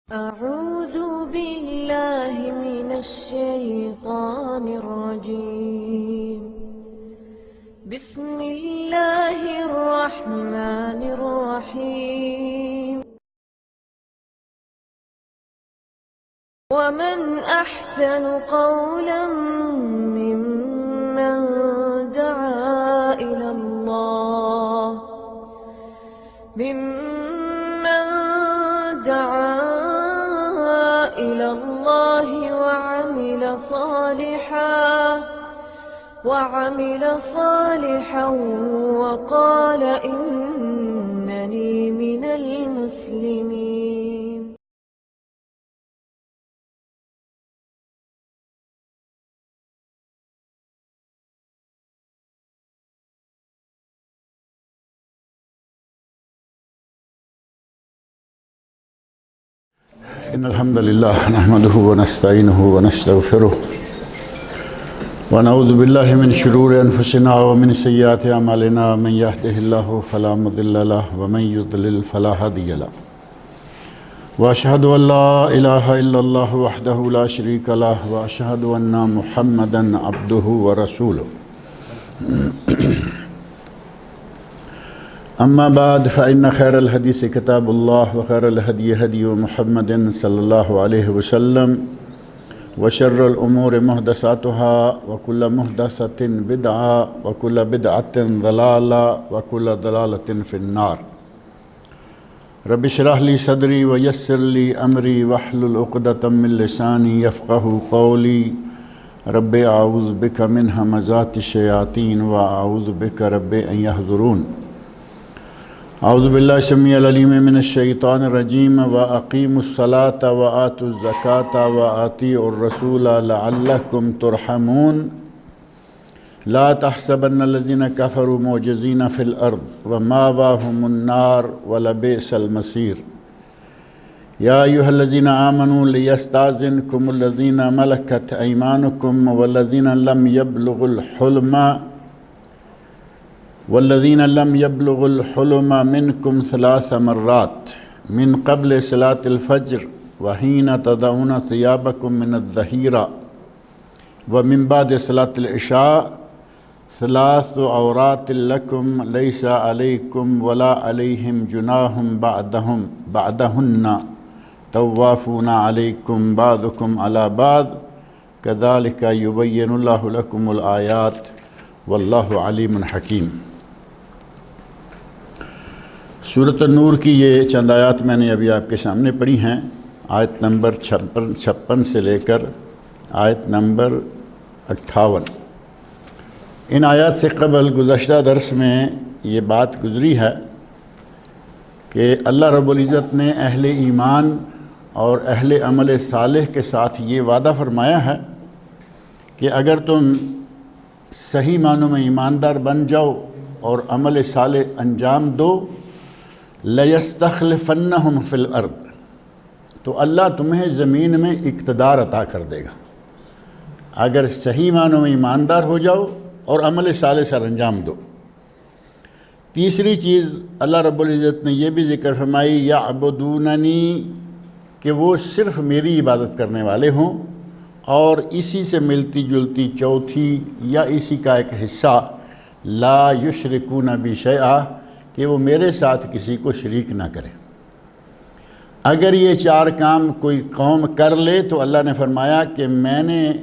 أعوذ بالله من الشيطان الرجيم. بسم الله الرحمن الرحيم. ومن أحسن قولا ممن دعا إلى الله وعمل صالحا وقال إنني من المسلمين. إن الحمد لله نحمده ونستعينه ونستغفره ونعوذ بالله من شرور أنفسنا ومن سيئات أعمالنا. من يهده الله فلا مضل له ومن يضلل فلا هادي له. وأشهد أن لا إله إلا الله وحده لا شريك له وأشهد أن محمدا عبده ورسوله. أما بعد فإن خير الحديث كتاب الله وخير الهدي هدي محمد صلى الله عليه وسلم وشر الأمور محدثاتها وكل محدثة بدعة وكل بدعة ضلالة وكل ضلالة في النار. رب اشرح لي صدري ويسر لي أمري واحلل عقدة من لساني يفقهوا قولي. رب أعوذ بك من همزات الشياطين وأعوذ بك رب أن يحضرون. اعوذ باللہ السمیع العلیم من الشیطان الرجیم وَأَقِيمُوا الصَّلَاةَ وَآتُوا الزَّكَاةَ وَأَطِيعُوا الرَّسُولَ لَعَلَّكُمْ تُرْحَمُونَ. لا تحسبن الذين كفروا معجزين في الأرض ومأواهم النار ولبئس المصير. يا أيها الذين آمنوا ليستأذنكم الذين ملكت أيمانكم والذين لم يبلغوا الحلم منكم 3 مرات من قبل صلاة الفجر وحين تضعون ثيابكم من الظهيرة ومن بعد صلاة العشاء 3 عورات لكم ليس عليكم ولا عليهم جناح بعدهن طوافون عليكم بعضكم على بعض كذلك يبين الله لكم الآيات والله عليم حكيم. سورۃ النور کی یہ چند آیات میں نے ابھی آپ کے سامنے پڑھی ہیں. آیت نمبر 56 سے لے کر آیت نمبر 58. ان آیات سے قبل گزشتہ درس میں یہ بات گزری ہے کہ اللہ رب العزت نے اہل ایمان اور اہل عمل صالح کے ساتھ یہ وعدہ فرمایا ہے کہ اگر تم صحیح معنوں میں ایماندار بن جاؤ اور عمل صالح انجام دو لَيَسْتَخْلِفَنَّهُمْ فِي الْأَرْضِ، تو اللہ تمہیں زمین میں اقتدار عطا کر دے گا اگر صحیح معنوں میں ایماندار ہو جاؤ اور عمل صالح سر انجام دو. تیسری چیز اللہ رب العزت نے یہ بھی ذکر فرمائی یعبدوننی، کہ وہ صرف میری عبادت کرنے والے ہوں. اور اسی سے ملتی جلتی چوتھی یا اسی کا ایک حصہ لا یشرکون بی شیئا، کہ وہ میرے ساتھ کسی کو شریک نہ کرے. اگر یہ 4 کام کوئی قوم کر لے تو اللہ نے فرمایا کہ میں نے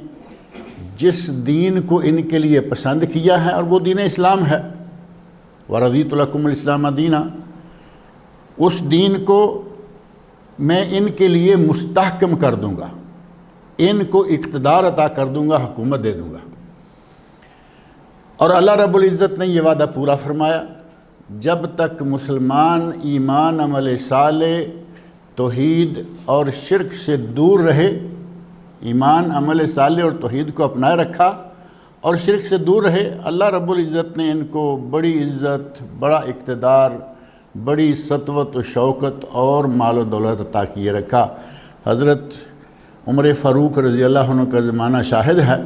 جس دین کو ان کے لیے پسند کیا ہے اور وہ دین اسلام ہے، وَرَضِيتُ لَكُمُ الْإِسْلَامَ دِينًا، اس دین کو میں ان کے لیے مستحکم کر دوں گا، ان کو اقتدار عطا کر دوں گا، حکومت دے دوں گا. اور اللہ رب العزت نے یہ وعدہ پورا فرمایا. جب تک مسلمان ایمان عمل صالح توحید اور شرک سے دور رہے، ایمان عمل صالح اور توحید کو اپنائے رکھا اور شرک سے دور رہے، اللہ رب العزت نے ان کو بڑی عزت، بڑا اقتدار، بڑی سطوت و شوکت اور مال و دولت عطا کیے رکھا. حضرت عمر فاروق رضی اللہ عنہ کا زمانہ شاہد ہے.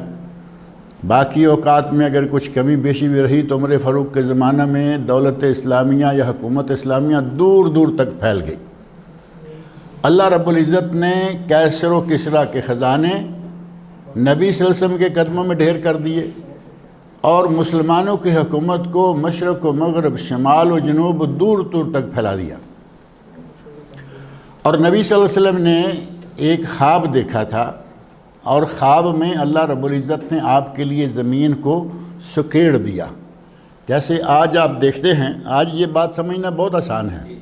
باقی اوقات میں اگر کچھ کمی بیشی بھی رہی تو عمر فاروق کے زمانہ میں دولت اسلامیہ یا حکومت اسلامیہ دور دور تک پھیل گئی. اللہ رب العزت نے کیسر و کسریٰ کے خزانے نبی صلی اللہ علیہ وسلم کے قدموں میں ڈھیر کر دیے، اور مسلمانوں کی حکومت کو مشرق و مغرب، شمال و جنوب، دور دور تک پھیلا دیا۔ اور نبی صلی اللہ علیہ وسلم نے ایک خواب دیکھا تھا، اور خواب میں اللہ رب العزت نے آپ کے لیے زمین کو سکیڑ دیا۔ جیسے آج آپ دیکھتے ہیں، آج یہ بات سمجھنا بہت آسان ہے،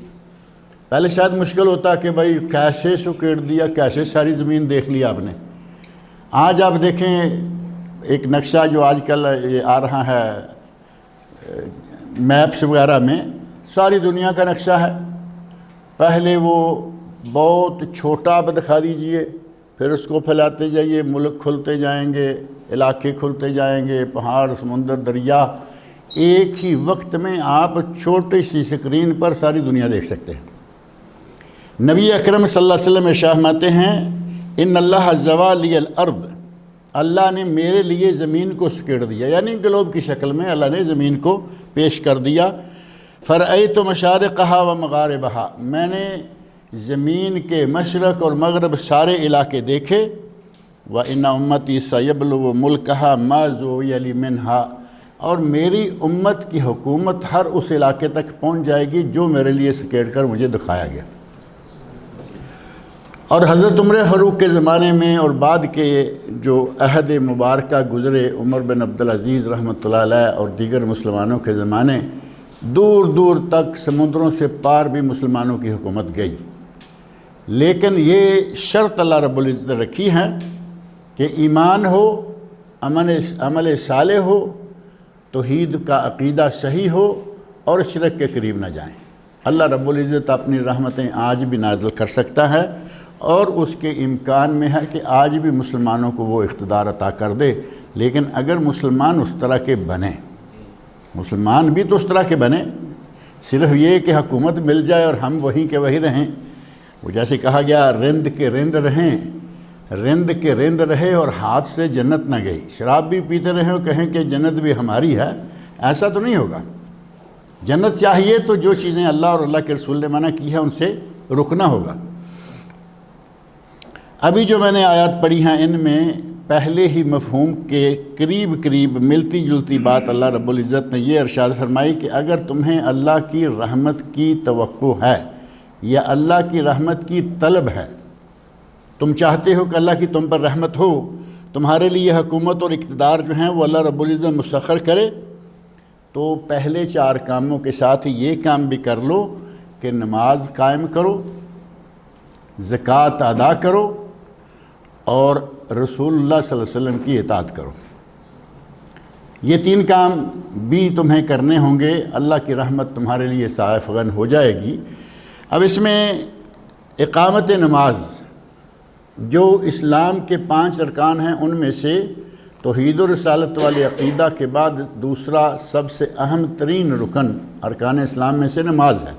پہلے شاید مشکل ہوتا کہ بھائی کیسے سکیڑ دیا، کیسے ساری زمین دیکھ لی آپ نے۔ آج آپ دیکھیں ایک نقشہ جو آج کل یہ آ رہا ہے میپس وغیرہ میں، ساری دنیا کا نقشہ ہے۔ پہلے وہ بہت چھوٹا آپ دکھا دیجئے، پھر اس کو پھیلاتے جائیے، ملک کھلتے جائیں گے، علاقے کھلتے جائیں گے، پہاڑ، سمندر، دریا، ایک ہی وقت میں آپ چھوٹی سی سکرین پر ساری دنیا دیکھ سکتے ہیں۔ نبی اکرم صلی اللہ علیہ وسلم ارشاد فرماتے ہیں، ان اللہ زوا لی الارض، اللہ نے میرے لیے زمین کو سکیڑ دیا، یعنی گلوب کی شکل میں اللہ نے زمین کو پیش کر دیا۔ فرأیت مشارقہا و مغاربہا، میں نے زمین کے مشرق اور مغرب سارے علاقے دیکھے۔ وَإِنَّ أُمَّتِي سَيَبْلُغُ مُلْكَهَا مَا زُوِّيَ لِي مِنْهَا، اور میری امت کی حکومت ہر اس علاقے تک پہنچ جائے گی جو میرے لیے سکیڑ کر مجھے دکھایا گیا۔ اور حضرت عمر فاروق کے زمانے میں اور بعد کے جو عہد مبارکہ گزرے، عمر بن عبدالعزیز رحمۃ اللہ علیہ اور دیگر مسلمانوں کے زمانے، دور دور تک سمندروں سے پار بھی مسلمانوں کی حکومت گئی، لیکن یہ شرط اللہ رب العزت نے رکھی ہے کہ ایمان ہو، عمل صالح ہو، توحید کا عقیدہ صحیح ہو، اور شرک کے قریب نہ جائیں۔ اللہ رب العزت اپنی رحمتیں آج بھی نازل کر سکتا ہے، اور اس کے امکان میں ہے کہ آج بھی مسلمانوں کو وہ اقتدار عطا کر دے، لیکن اگر مسلمان اس طرح کے بنیں، مسلمان بھی تو اس طرح کے بنیں، صرف یہ کہ حکومت مل جائے اور ہم وہیں کے وہی رہیں۔ وہ جیسے کہا گیا، رند کے رند رہیں، رند کے رند رہے اور ہاتھ سے جنت نہ گئی۔ شراب بھی پیتے رہیں اور کہیں کہ جنت بھی ہماری ہے، ایسا تو نہیں ہوگا۔ جنت چاہیے تو جو چیزیں اللہ اور اللہ کے رسول نے منع کی ہے ان سے رکنا ہوگا۔ ابھی جو میں نے آیات پڑھی ہیں، ان میں پہلے ہی مفہوم کے قریب قریب ملتی جلتی بات اللہ رب العزت نے یہ ارشاد فرمائی کہ اگر تمہیں اللہ کی رحمت کی توقع ہے یا اللہ کی رحمت کی طلب ہے، تم چاہتے ہو کہ اللہ کی تم پر رحمت ہو، تمہارے لیے حکومت اور اقتدار جو ہیں وہ اللہ رب العزت مسخر کرے، تو پہلے 4 کاموں کے ساتھ یہ کام بھی کر لو کہ نماز قائم کرو، زکوٰۃ ادا کرو، اور رسول اللہ صلی اللہ علیہ وسلم کی اطاعت کرو۔ یہ 3 کام بھی تمہیں کرنے ہوں گے، اللہ کی رحمت تمہارے لیے سائے فغن ہو جائے گی۔ اب اس میں اقامت نماز، جو اسلام کے 5 ارکان ہیں، ان میں سے توحید و رسالت والے عقیدہ کے بعد دوسرا سب سے اہم ترین رکن ارکان اسلام میں سے نماز ہے۔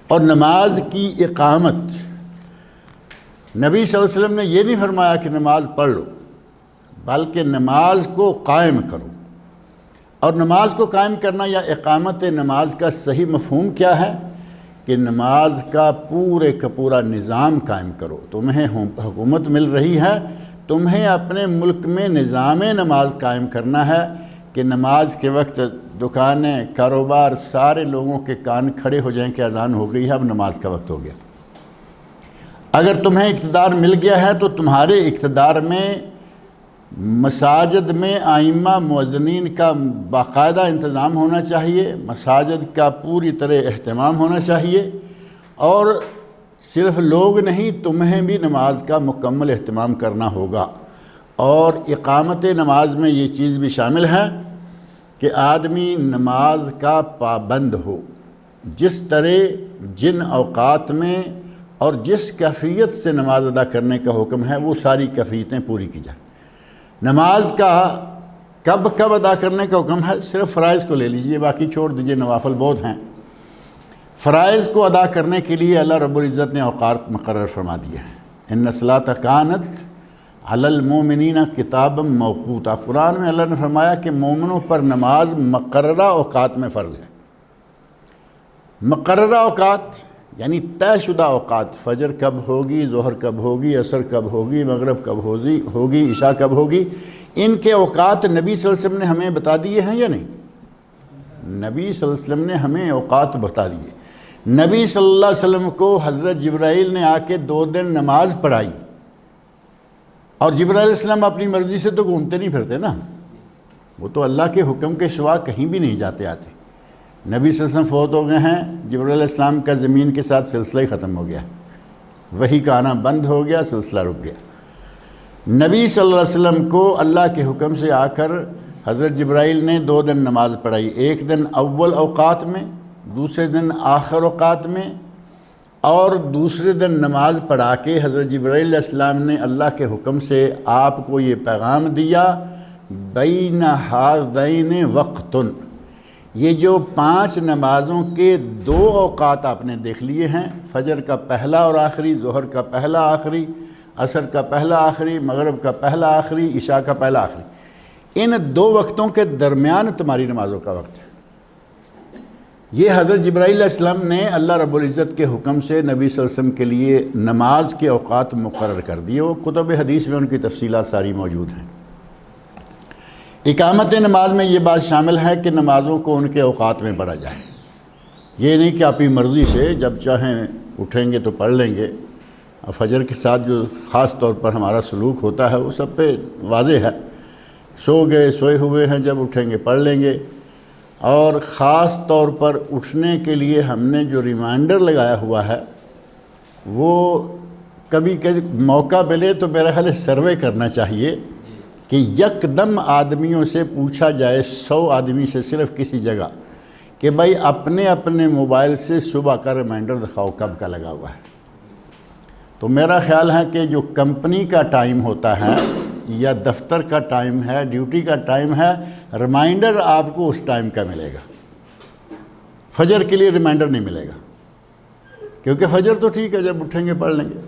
اور نماز کی اقامت، نبی صلی اللہ علیہ وسلم نے یہ نہیں فرمایا کہ نماز پڑھ لو، بلکہ نماز کو قائم کرو۔ اور نماز کو قائم کرنا یا اقامت نماز کا صحیح مفہوم کیا ہے کہ نماز کا پورے کا پورا نظام قائم کرو۔ تمہیں حکومت مل رہی ہے، تمہیں اپنے ملک میں نظام نماز قائم کرنا ہے کہ نماز کے وقت دکانیں، کاروبار، سارے لوگوں کے کان کھڑے ہو جائیں کہ اذان ہو گئی ہے، اب نماز کا وقت ہو گیا۔ اگر تمہیں اقتدار مل گیا ہے تو تمہارے اقتدار میں مساجد میں ائمہ مؤذنین کا باقاعدہ انتظام ہونا چاہیے، مساجد کا پوری طرح اہتمام ہونا چاہیے، اور صرف لوگ نہیں، تمہیں بھی نماز کا مکمل اہتمام کرنا ہوگا۔ اور اقامت نماز میں یہ چیز بھی شامل ہے کہ آدمی نماز کا پابند ہو، جس طرح جن اوقات میں اور جس کیفیت سے نماز ادا کرنے کا حکم ہے وہ ساری کیفیتیں پوری کی جائیں۔ نماز کا کب ادا کرنے کا حکم ہے، صرف فرائض کو لے لیجئے، باقی چھوڑ دیجئے، نوافل بہت ہیں۔ فرائض کو ادا کرنے کے لیے اللہ رب العزت نے اوقات مقرر فرما دیے ہیں۔ ان الصلاۃ کانت علی المؤمنین کتابا موقوتا، قرآن میں اللہ نے فرمایا کہ مومنوں پر نماز مقررہ اوقات میں فرض ہے۔ مقررہ اوقات یعنی طے شدہ اوقات، فجر کب ہوگی، ظہر کب ہوگی، عصر کب ہوگی، مغرب کب ہوگی، عشاء کب ہوگی، ان کے اوقات نبی صلی اللہ علیہ وسلم نے ہمیں بتا دیے ہیں یا نہیں؟ نبی صلی اللہ علیہ وسلم نے ہمیں اوقات بتا دیے۔ نبی صلی اللہ علیہ وسلم کو حضرت جبرائیل نے آ کے 2 دن نماز پڑھائی، اور جبرائیل علیہ السلام اپنی مرضی سے تو گھومتے نہیں پھرتے نا، وہ تو اللہ کے حکم کے سوا کہیں بھی نہیں جاتے آتے۔ نبی صلی اللہ علیہ وسلم فوت ہو گئے ہیں، جبرائیل علیہ السلام کا زمین کے ساتھ سلسلہ ہی ختم ہو گیا، وحی کا آنا بند ہو گیا، سلسلہ رک گیا۔ نبی صلی اللہ علیہ وسلم کو اللہ کے حکم سے آ کر حضرت جبرائیل نے 2 دن نماز پڑھائی، ایک دن اول اوقات میں، دوسرے دن آخر اوقات میں، اور دوسرے دن نماز پڑھا کے حضرت جبرائیل علیہ السلام نے اللہ کے حکم سے آپ کو یہ پیغام دیا، بین ہذین وقتن، یہ جو 5 نمازوں کے 2 اوقات آپ نے دیکھ لیے ہیں، فجر کا پہلا اور آخری، ظہر کا پہلا آخری، عصر کا پہلا آخری، مغرب کا پہلا آخری، عشاء کا پہلا آخری، ان 2 وقتوں کے درمیان تمہاری نمازوں کا وقت ہے۔ یہ حضرت جبرائیل علیہ السلام نے اللہ رب العزت کے حکم سے نبی صلی اللہ علیہ وسلم کے لیے نماز کے اوقات مقرر کر دیے، وہ کتب حدیث میں ان کی تفصیلات ساری موجود ہیں۔ اقامت نماز میں یہ بات شامل ہے کہ نمازوں کو ان کے اوقات میں پڑھا جائے، یہ نہیں کہ اپنی مرضی سے جب چاہیں اٹھیں گے تو پڑھ لیں گے۔ فجر کے ساتھ جو خاص طور پر ہمارا سلوک ہوتا ہے وہ سب پہ واضح ہے، سو گئے، سوئے ہوئے ہیں، جب اٹھیں گے پڑھ لیں گے۔ اور خاص طور پر اٹھنے کے لیے ہم نے جو ریمائنڈر لگایا ہوا ہے، وہ کبھی موقع ملے تو میرا خیال ہے سروے کرنا چاہیے کہ یک دم آدمیوں سے پوچھا جائے، 100 آدمی سے صرف کسی جگہ، کہ بھائی اپنے اپنے موبائل سے صبح کا ریمائنڈر دکھاؤ کب کا لگا ہوا ہے۔ تو میرا خیال ہے کہ جو کمپنی کا ٹائم ہوتا ہے یا دفتر کا ٹائم ہے، ڈیوٹی کا ٹائم ہے، ریمائنڈر آپ کو اس ٹائم کا ملے گا، فجر کے لیے ریمائنڈر نہیں ملے گا، کیونکہ فجر تو ٹھیک ہے جب اٹھیں گے پڑھ لیں گے،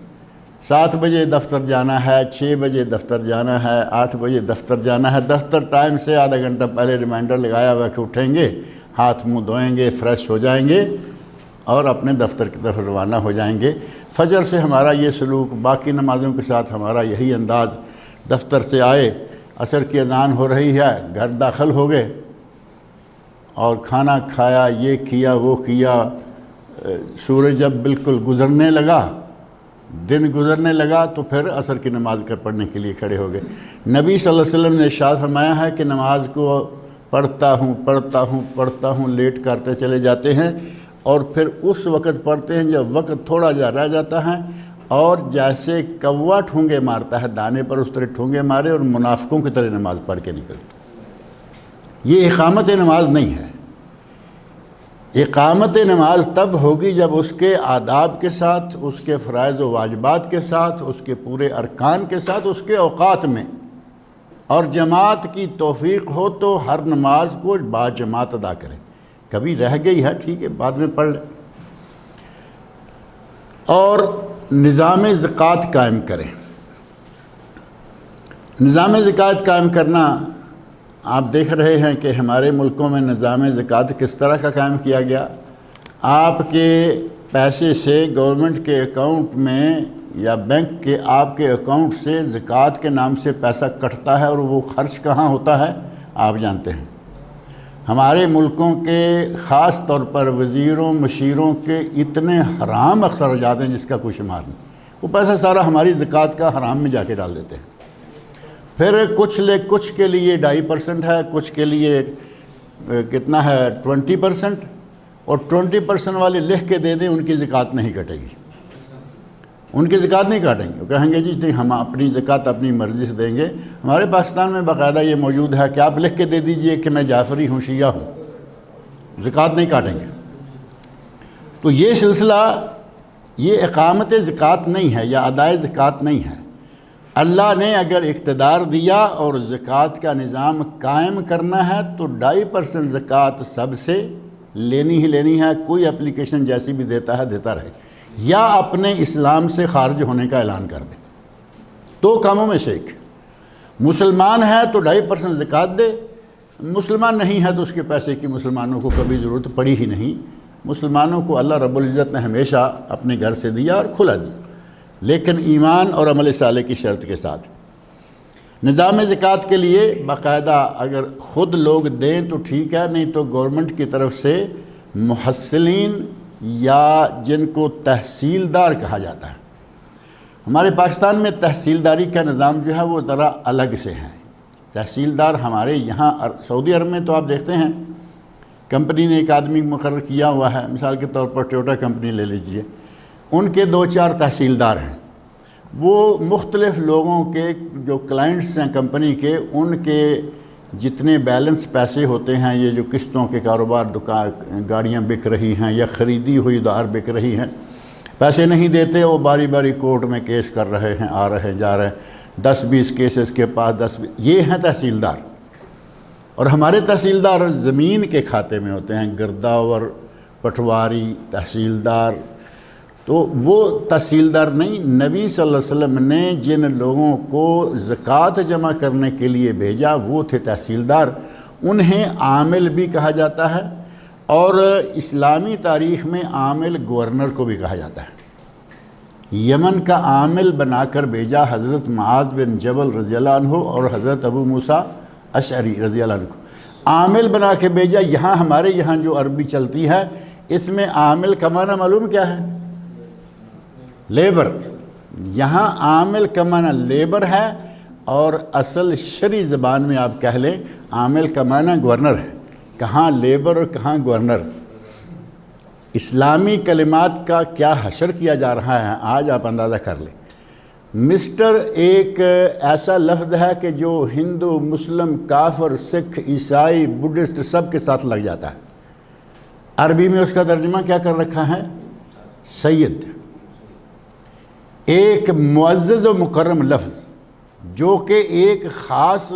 7 بجے دفتر جانا ہے، 6 بجے دفتر جانا ہے، 8 بجے دفتر جانا ہے، دفتر ٹائم سے آدھا گھنٹہ پہلے ریمائنڈر لگایا ہوا کہ اٹھیں گے، ہاتھ منہ دھوئیں گے، فریش ہو جائیں گے اور اپنے دفتر کی طرف روانہ ہو جائیں گے۔ فجر سے ہمارا یہ سلوک، باقی نمازوں کے ساتھ ہمارا یہی انداز، دفتر سے آئے، عصر کی اذان ہو رہی ہے، گھر داخل ہو گئے اور کھانا کھایا، یہ کیا وہ کیا، سورج جب بالکل گزرنے لگا، دن گزرنے لگا تو پھر عصر کی نماز پڑھنے کے لیے کھڑے ہو گئے۔ نبی صلی اللہ علیہ وسلم نے ارشاد فرمایا ہے کہ نماز کو پڑھتا ہوں لیٹ کرتے چلے جاتے ہیں، اور پھر اس وقت پڑھتے ہیں جب وقت تھوڑا جا رہ جاتا ہے، اور جیسے کوا ٹھونگے مارتا ہے دانے پر، اس طرح ٹھونگے مارے اور منافقوں کی طرح نماز پڑھ کے نکل۔ یہ اقامت نماز نہیں ہے۔ اقامت نماز تب ہوگی جب اس کے آداب کے ساتھ، اس کے فرائض و واجبات کے ساتھ، اس کے پورے ارکان کے ساتھ، اس کے اوقات میں، اور جماعت کی توفیق ہو تو ہر نماز کو با جماعت ادا کریں۔ کبھی رہ گئی ہے ٹھیک ہے بعد میں پڑھ لیں، اور نظام زکوٰۃ قائم کریں۔ نظام زکوٰۃ قائم کرنا، آپ دیکھ رہے ہیں کہ ہمارے ملکوں میں نظام زکوٰۃ کس طرح کا قائم کیا گیا۔ آپ کے پیسے سے گورنمنٹ کے اکاؤنٹ میں یا بینک کے آپ کے اکاؤنٹ سے زکوٰۃ کے نام سے پیسہ کٹتا ہے، اور وہ خرچ کہاں ہوتا ہے آپ جانتے ہیں۔ ہمارے ملکوں کے خاص طور پر وزیروں مشیروں کے اتنے حرام اخراجات ہیں جس کا کوئی شمار نہیں، وہ پیسہ سارا ہماری زکوٰۃ کا حرام میں جا کے ڈال دیتے ہیں۔ پھر کچھ کے لیے 2.5% ہے، کچھ کے لیے کتنا ہے 20%، اور 20% والے لکھ کے دے دیں ان کی زکوٰۃ نہیں کٹے گی، ان کی زکوٰۃ نہیں کاٹیں گے، وہ کہیں گے جی نہیں ہم اپنی زکوٰۃ اپنی مرضی سے دیں گے۔ ہمارے پاکستان میں باقاعدہ یہ موجود ہے کہ آپ لکھ کے دے دیجئے کہ میں جعفری ہوں، شیعہ ہوں، زکوٰۃ نہیں کاٹیں گے۔ تو یہ سلسلہ، یہ اقامت زکوٰۃ نہیں ہے یا ادائے زکوٰۃ نہیں ہے۔ اللہ نے اگر اقتدار دیا اور زکوٰۃ کا نظام قائم کرنا ہے تو 2.5% زکوٰۃ سب سے لینی ہی لینی ہے، کوئی اپلیکیشن جیسی بھی دیتا ہے دیتا رہے، یا اپنے اسلام سے خارج ہونے کا اعلان کر دے۔ 2 کاموں میں سے ایک، مسلمان ہے تو 2.5% زکوٰۃ دے، مسلمان نہیں ہے تو اس کے پیسے کی مسلمانوں کو کبھی ضرورت پڑی ہی نہیں، مسلمانوں کو اللہ رب العزت نے ہمیشہ اپنے گھر سے دیا اور کھلا دیا، لیکن ایمان اور عمل صالح کی شرط کے ساتھ۔ نظام زکوٰۃ کے لیے باقاعدہ اگر خود لوگ دیں تو ٹھیک ہے، نہیں تو گورنمنٹ کی طرف سے محصلین یا جن کو تحصیلدار کہا جاتا ہے، ہمارے پاکستان میں تحصیلداری کا نظام جو ہے وہ ذرا الگ سے ہے۔ تحصیلدار ہمارے یہاں سعودی عرب میں تو آپ دیکھتے ہیں کمپنی نے ایک آدمی مقرر کیا ہوا ہے، مثال کے طور پر ٹویوٹا کمپنی لے لیجئے، ان کے 2-4 تحصیلدار ہیں، وہ مختلف لوگوں کے جو کلائنٹس ہیں کمپنی کے، ان کے جتنے بیلنس پیسے ہوتے ہیں، یہ جو قسطوں کے کاروبار، گاڑیاں بک رہی ہیں یا خریدی ہوئی ادھار بک رہی ہیں، پیسے نہیں دیتے، وہ باری باری کورٹ میں کیس کر رہے ہیں، آ رہے ہیں جا رہے ہیں، 10-20 کیسز کے پاس 10، یہ ہیں تحصیلدار۔ اور ہمارے تحصیلدار زمین کے کھاتے میں ہوتے ہیں، گرداور، پٹواری، تحصیلدار، تو وہ تحصیلدار نہیں۔ نبی صلی اللہ علیہ وسلم نے جن لوگوں کو زکوٰۃ جمع کرنے کے لیے بھیجا وہ تھے تحصیلدار، انہیں عامل بھی کہا جاتا ہے، اور اسلامی تاریخ میں عامل گورنر کو بھی کہا جاتا ہے۔ یمن کا عامل بنا کر بھیجا حضرت معاذ بن جبل رضی اللہ عنہ اور حضرت ابو موسیٰ اشعری رضی اللہ عنہ کو عامل بنا کے بھیجا۔ یہاں ہمارے یہاں جو عربی چلتی ہے، اس میں عامل کا معنی معلوم کیا ہے؟ لیبر۔ یہاں عامل کا معنی لیبر ہے، اور اصل شرعی زبان میں آپ کہہ لیں عامل کا معنی گورنر ہے۔ کہاں لیبر اور کہاں گورنر؟ اسلامی کلمات کا کیا حشر کیا جا رہا ہے آج آپ اندازہ کر لیں۔ مسٹر ایک ایسا لفظ ہے کہ جو ہندو، مسلم، کافر، سکھ، عیسائی، بدھسٹ سب کے ساتھ لگ جاتا ہے۔ عربی میں اس کا ترجمہ کیا کر رکھا ہے؟ سید۔ ایک معزز و مکرم لفظ جو کہ ایک خاص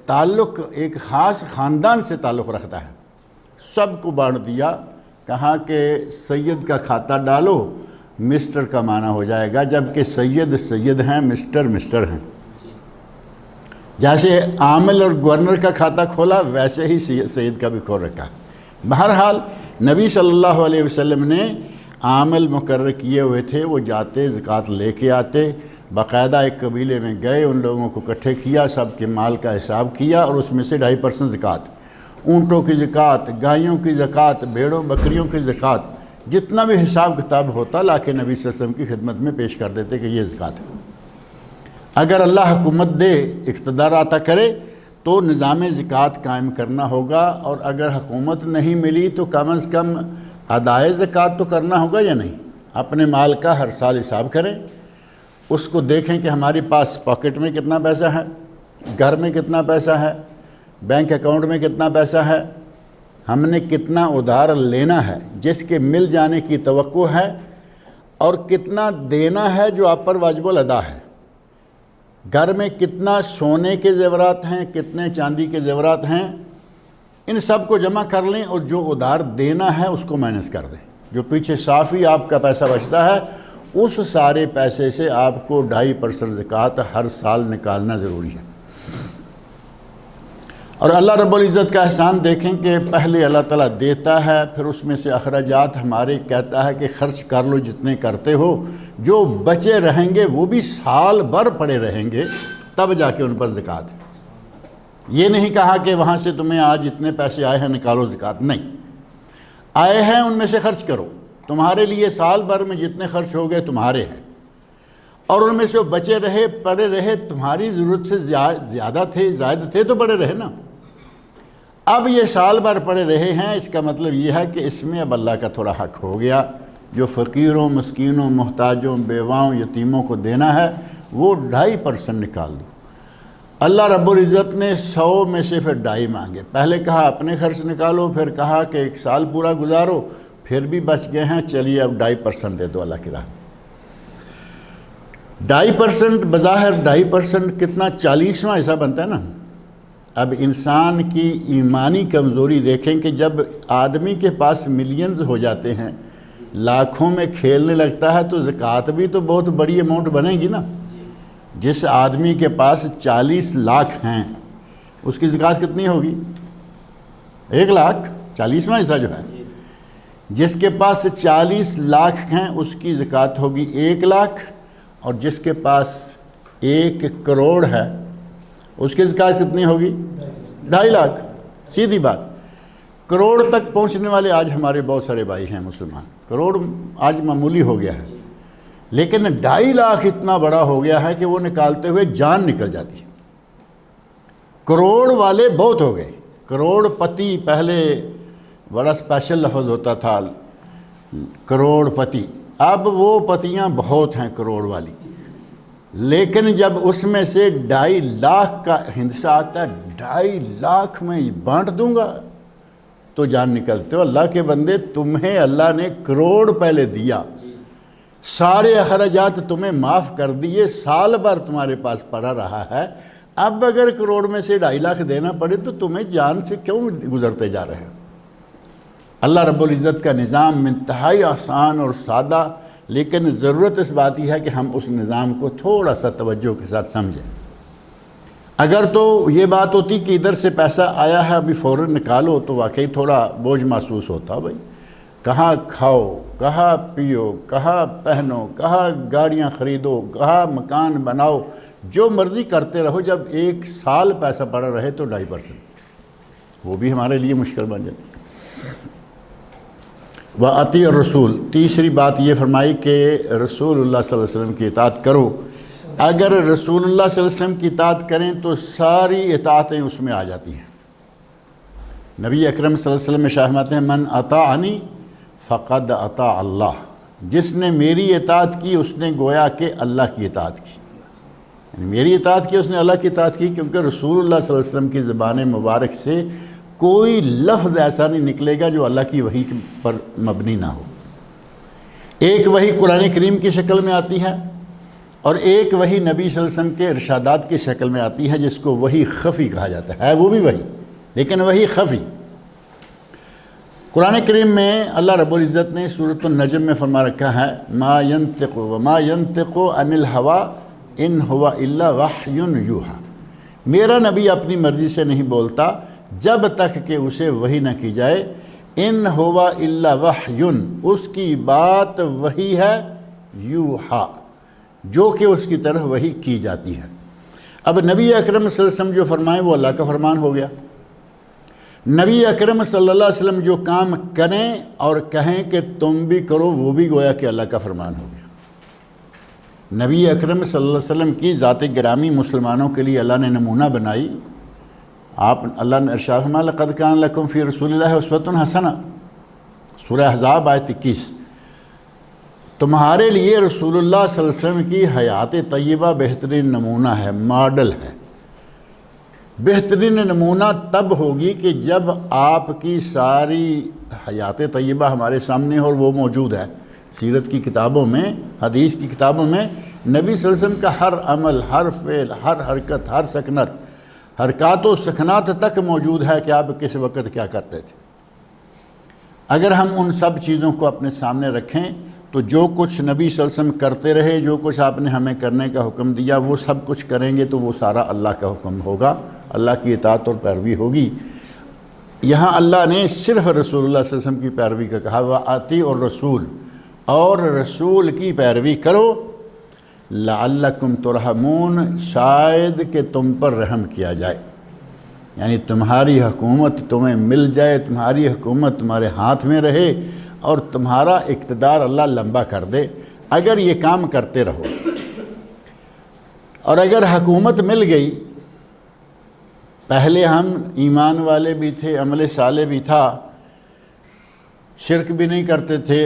تعلق، ایک خاص خاندان سے تعلق رکھتا ہے، سب کو بانٹ دیا، کہا کہ سید کا کھاتا ڈالو، مسٹر کا معنی ہو جائے گا، جبکہ سید سید ہیں، مسٹر مسٹر ہیں۔ جیسے عامل اور گورنر کا کھاتا کھولا، ویسے ہی سید کا بھی کھول رکھا۔ بہرحال نبی صلی اللہ علیہ وسلم نے عامل مقرر کیے ہوئے تھے، وہ جاتے زکوٰۃ لے کے آتے، باقاعدہ ایک قبیلے میں گئے، ان لوگوں کو اکٹھے کیا، سب کے مال کا حساب کیا، اور اس میں سے 2.5% زکوٰۃ، اونٹوں کی زکوٰۃ، گائیوں کی زکوٰۃ، بھیڑوں بکریوں کی زکوٰۃ، جتنا بھی حساب کتاب ہوتا لا کے نبی صلی اللہ علیہ وسلم کی خدمت میں پیش کر دیتے کہ یہ زکوٰۃ ہے۔ اگر اللہ حکومت دے، اقتدار عطا کرے تو نظام زکوٰۃ قائم کرنا ہوگا، اور اگر حکومت نہیں ملی تو کم از کم ادائے زکوٰۃ تو کرنا ہوگا یا نہیں؟ اپنے مال کا ہر سال حساب کریں، اس کو دیکھیں کہ ہمارے پاس پاکٹ میں کتنا پیسہ ہے، گھر میں کتنا پیسہ ہے، بینک اکاؤنٹ میں کتنا پیسہ ہے، ہم نے کتنا ادھار لینا ہے جس کے مل جانے کی توقع ہے، اور کتنا دینا ہے جو آپ پر واجب الادا ہے، گھر میں کتنا سونے کے زیورات ہیں، کتنے چاندی کے زیورات ہیں، ان سب کو جمع کر لیں، اور جو ادھار دینا ہے اس کو مائنس کر دیں۔ جو پیچھے صافی آپ کا پیسہ بچتا ہے، اس سارے پیسے سے آپ کو 2.5% زکوٰۃ ہر سال نکالنا ضروری ہے۔ اور اللہ رب العزت کا احسان دیکھیں کہ پہلے اللہ تعالیٰ دیتا ہے، پھر اس میں سے اخراجات ہمارے کہتا ہے کہ خرچ کر لو جتنے کرتے ہو، جو بچے رہیں گے وہ بھی سال بھر پڑے رہیں گے، تب جا کے ان پر زکوٰۃ ہے۔ یہ نہیں کہا کہ وہاں سے تمہیں آج اتنے پیسے آئے ہیں نکالو زکوٰۃ، نہیں، آئے ہیں ان میں سے خرچ کرو، تمہارے لیے سال بھر میں جتنے خرچ ہو گئے تمہارے ہیں، اور ان میں سے وہ بچے رہے پڑے رہے، تمہاری ضرورت سے زیادہ تھے، زائد تھے تو پڑے رہے نا۔ اب یہ سال بھر پڑے رہے ہیں، اس کا مطلب یہ ہے کہ اس میں اب اللہ کا تھوڑا حق ہو گیا، جو فقیروں، مسکینوں، محتاجوں، بیواؤں، یتیموں کو دینا ہے وہ 2.5% نکال دو۔ اللہ رب العزت نے 100 میں سے پھر 2.5 مانگے، پہلے کہا اپنے خرچ نکالو، پھر کہا کہ 1 سال پورا گزارو، پھر بھی بچ گئے ہیں، چلیے اب 2.5% دے دو اللہ کی راہ۔ 2.5% بظاہر 2.5% کتنا 40واں حصہ بنتا ہے نا۔ اب انسان کی ایمانی کمزوری دیکھیں کہ جب آدمی کے پاس ملینز ہو جاتے ہیں، لاکھوں میں کھیلنے لگتا ہے، تو زکوٰۃ بھی تو بہت بڑی اماؤنٹ بنے گی نا۔ جس آدمی کے پاس 40 لاکھ ہیں اس کی زکوٰۃ کتنی ہوگی؟ 1 لاکھ، 40واں حصہ جو ہے۔ جس کے پاس 40 لاکھ ہیں اس کی زکوٰۃ ہوگی 1 لاکھ، اور جس کے پاس 1 کروڑ ہے اس کی زکوٰۃ کتنی ہوگی؟ 2.5 لاکھ۔ سیدھی بات، کروڑ تک پہنچنے والے آج ہمارے بہت سارے بھائی ہیں مسلمان، کروڑ آج معمولی ہو گیا ہے، لیکن 2.5 لاکھ اتنا بڑا ہو گیا ہے کہ وہ نکالتے ہوئے جان نکل جاتی ہے۔ کروڑ والے بہت ہو گئے، کروڑ پتی پہلے بڑا اسپیشل لفظ ہوتا تھا، کروڑ پتی، اب وہ پتیاں بہت ہیں کروڑ والی، لیکن جب اس میں سے 2.5 لاکھ کا حصہ آتا ہے، 2.5 لاکھ میں بانٹ دوں گا تو جان نکلتے ہو۔ اللہ کے بندے، تمہیں اللہ نے کروڑ پہلے دیا، سارے اخراجات تمہیں معاف کر دیے، سال بھر تمہارے پاس پڑا رہا ہے، اب اگر کروڑ میں سے 2.5 لاکھ دینا پڑے تو تمہیں جان سے کیوں گزرتے جا رہے ہو؟ اللہ رب العزت کا نظام انتہائی آسان اور سادہ، لیکن ضرورت اس بات ہی ہے کہ ہم اس نظام کو تھوڑا سا توجہ کے ساتھ سمجھیں۔ اگر تو یہ بات ہوتی کہ ادھر سے پیسہ آیا ہے ابھی فوراً نکالو تو واقعی تھوڑا بوجھ محسوس ہوتا، بھائی کہاں کھاؤ، کہاں پیو، کہاں پہنو، کہاں گاڑیاں خریدو، کہاں مکان بناؤ، جو مرضی کرتے رہو، جب 1 سال پیسہ پڑا رہے تو 2.5% وہ بھی ہمارے لیے مشکل بن جاتی ہے۔ وَأَطِیعُوا الرَّسُولَ، تیسری بات یہ فرمائی کہ رسول اللہ صلی اللہ علیہ وسلم کی اطاعت کرو۔ اگر رسول اللہ صلی اللہ علیہ وسلم کی اطاعت کریں تو ساری اطاعتیں اس میں آ جاتی ہیں۔ نبی اکرم صلی اللہ علیہ وسلم میں فرماتے ہیں من اطاعنی فقد اطاع اللہ، جس نے میری اطاعت کی اس نے گویا کہ اللہ کی اطاعت کی، یعنی میری اطاعت کی اس نے اللہ کی اطاعت کی، کیونکہ رسول اللہ صلی اللہ علیہ وسلم کی زبان مبارک سے کوئی لفظ ایسا نہیں نکلے گا جو اللہ کی وحی پر مبنی نہ ہو۔ ایک وحی قرآن کریم کی شکل میں آتی ہے اور ایک وحی نبی صلی اللہ علیہ وسلم کے ارشادات کی شکل میں آتی ہے، جس کو وحی خفی کہا جاتا ہے وہ بھی وحی، لیکن وحی خفی۔ قرآن کریم میں اللہ رب العزت نے سورۃ النجم میں فرما رکھا ہے ما ينطق وما ينطق عن الهوى ان هو الا وحی یوحی، میرا نبی اپنی مرضی سے نہیں بولتا جب تک کہ اسے وحی نہ کی جائے، ان ہوا الا وحی، اس کی بات وحی ہے، یوحا، جو کہ اس کی طرف وحی کی جاتی ہے۔ اب نبی اکرم صلی اللہ علیہ وسلم جو فرمائیں وہ اللہ کا فرمان ہو گیا۔ نبی اکرم صلی اللہ علیہ وسلم جو کام کریں اور کہیں کہ تم بھی کرو وہ بھی گویا کہ اللہ کا فرمان ہو گیا۔ نبی اکرم صلی اللہ علیہ وسلم کی ذات گرامی مسلمانوں کے لیے اللہ نے نمونہ بنائی۔ اللہ نے ارشاد فرمایا لقد کان لکم فی رسول اللہ اسوۃ حسنہ، سورہ احزاب آیت 21، تمہارے لیے رسول اللہ صلی اللہ علیہ وسلم کی حیات طیبہ بہترین نمونہ ہے، ماڈل ہے۔ بہترین نمونہ تب ہوگی کہ جب آپ کی ساری حیات طیبہ ہمارے سامنے اور وہ موجود ہے۔ سیرت کی کتابوں میں، حدیث کی کتابوں میں نبی صلی اللہ علیہ وسلم کا ہر عمل، ہر فعل، ہر حرکت، ہر سکنت، حرکات و سکنات تک موجود ہے کہ آپ کس وقت کیا کرتے تھے۔ اگر ہم ان سب چیزوں کو اپنے سامنے رکھیں تو جو کچھ نبی صلی اللہ علیہ وسلم کرتے رہے، جو کچھ آپ نے ہمیں کرنے کا حکم دیا، وہ سب کچھ کریں گے تو وہ سارا اللہ کا حکم ہوگا، اللہ کی اطاعت اور پیروی ہوگی۔ یہاں اللہ نے صرف رسول اللہ صلی اللہ علیہ وسلم کی پیروی کا کہا، وَأَطِیعُوا الرَّسُولَ، اور رسول کی پیروی کرو، لعلکم ترحمون، شاید کہ تم پر رحم کیا جائے، یعنی تمہاری حکومت تمہیں مل جائے، تمہاری حکومت تمہارے ہاتھ میں رہے اور تمہارا اقتدار اللہ لمبا کر دے اگر یہ کام کرتے رہو۔ اور اگر حکومت مل گئی، پہلے ہم ایمان والے بھی تھے، عمل صالح بھی تھا، شرک بھی نہیں کرتے تھے،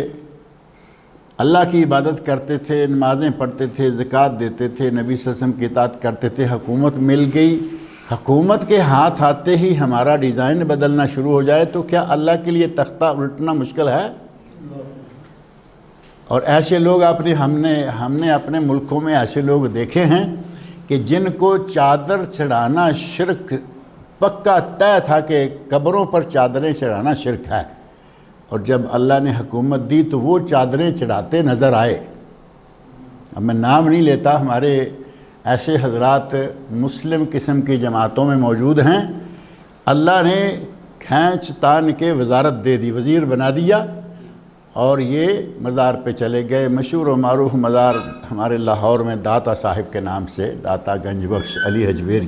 اللہ کی عبادت کرتے تھے، نمازیں پڑھتے تھے، زکوٰۃ دیتے تھے، نبی صلی اللہ علیہ وسلم کی اطاعت کرتے تھے، حکومت مل گئی، حکومت کے ہاتھ آتے ہی ہمارا ڈیزائن بدلنا شروع ہو جائے تو کیا اللہ کے لیے تختہ الٹنا مشکل ہے؟ اور ایسے لوگ ہم نے اپنے ملکوں میں ایسے لوگ دیکھے ہیں کہ جن کو چادر چڑھانا شرک پکا طے تھا کہ قبروں پر چادریں چڑھانا شرک ہے، اور جب اللہ نے حکومت دی تو وہ چادریں چڑھاتے نظر آئے۔ اب میں نام نہیں لیتا، ہمارے ایسے حضرات مسلم قسم کی جماعتوں میں موجود ہیں، اللہ نے کھینچ تان کے وزارت دے دی، وزیر بنا دیا، اور یہ مزار پہ چلے گئے۔ مشہور و معروف مزار ہمارے لاہور میں داتا صاحب کے نام سے، داتا گنج بخش علی حجویری۔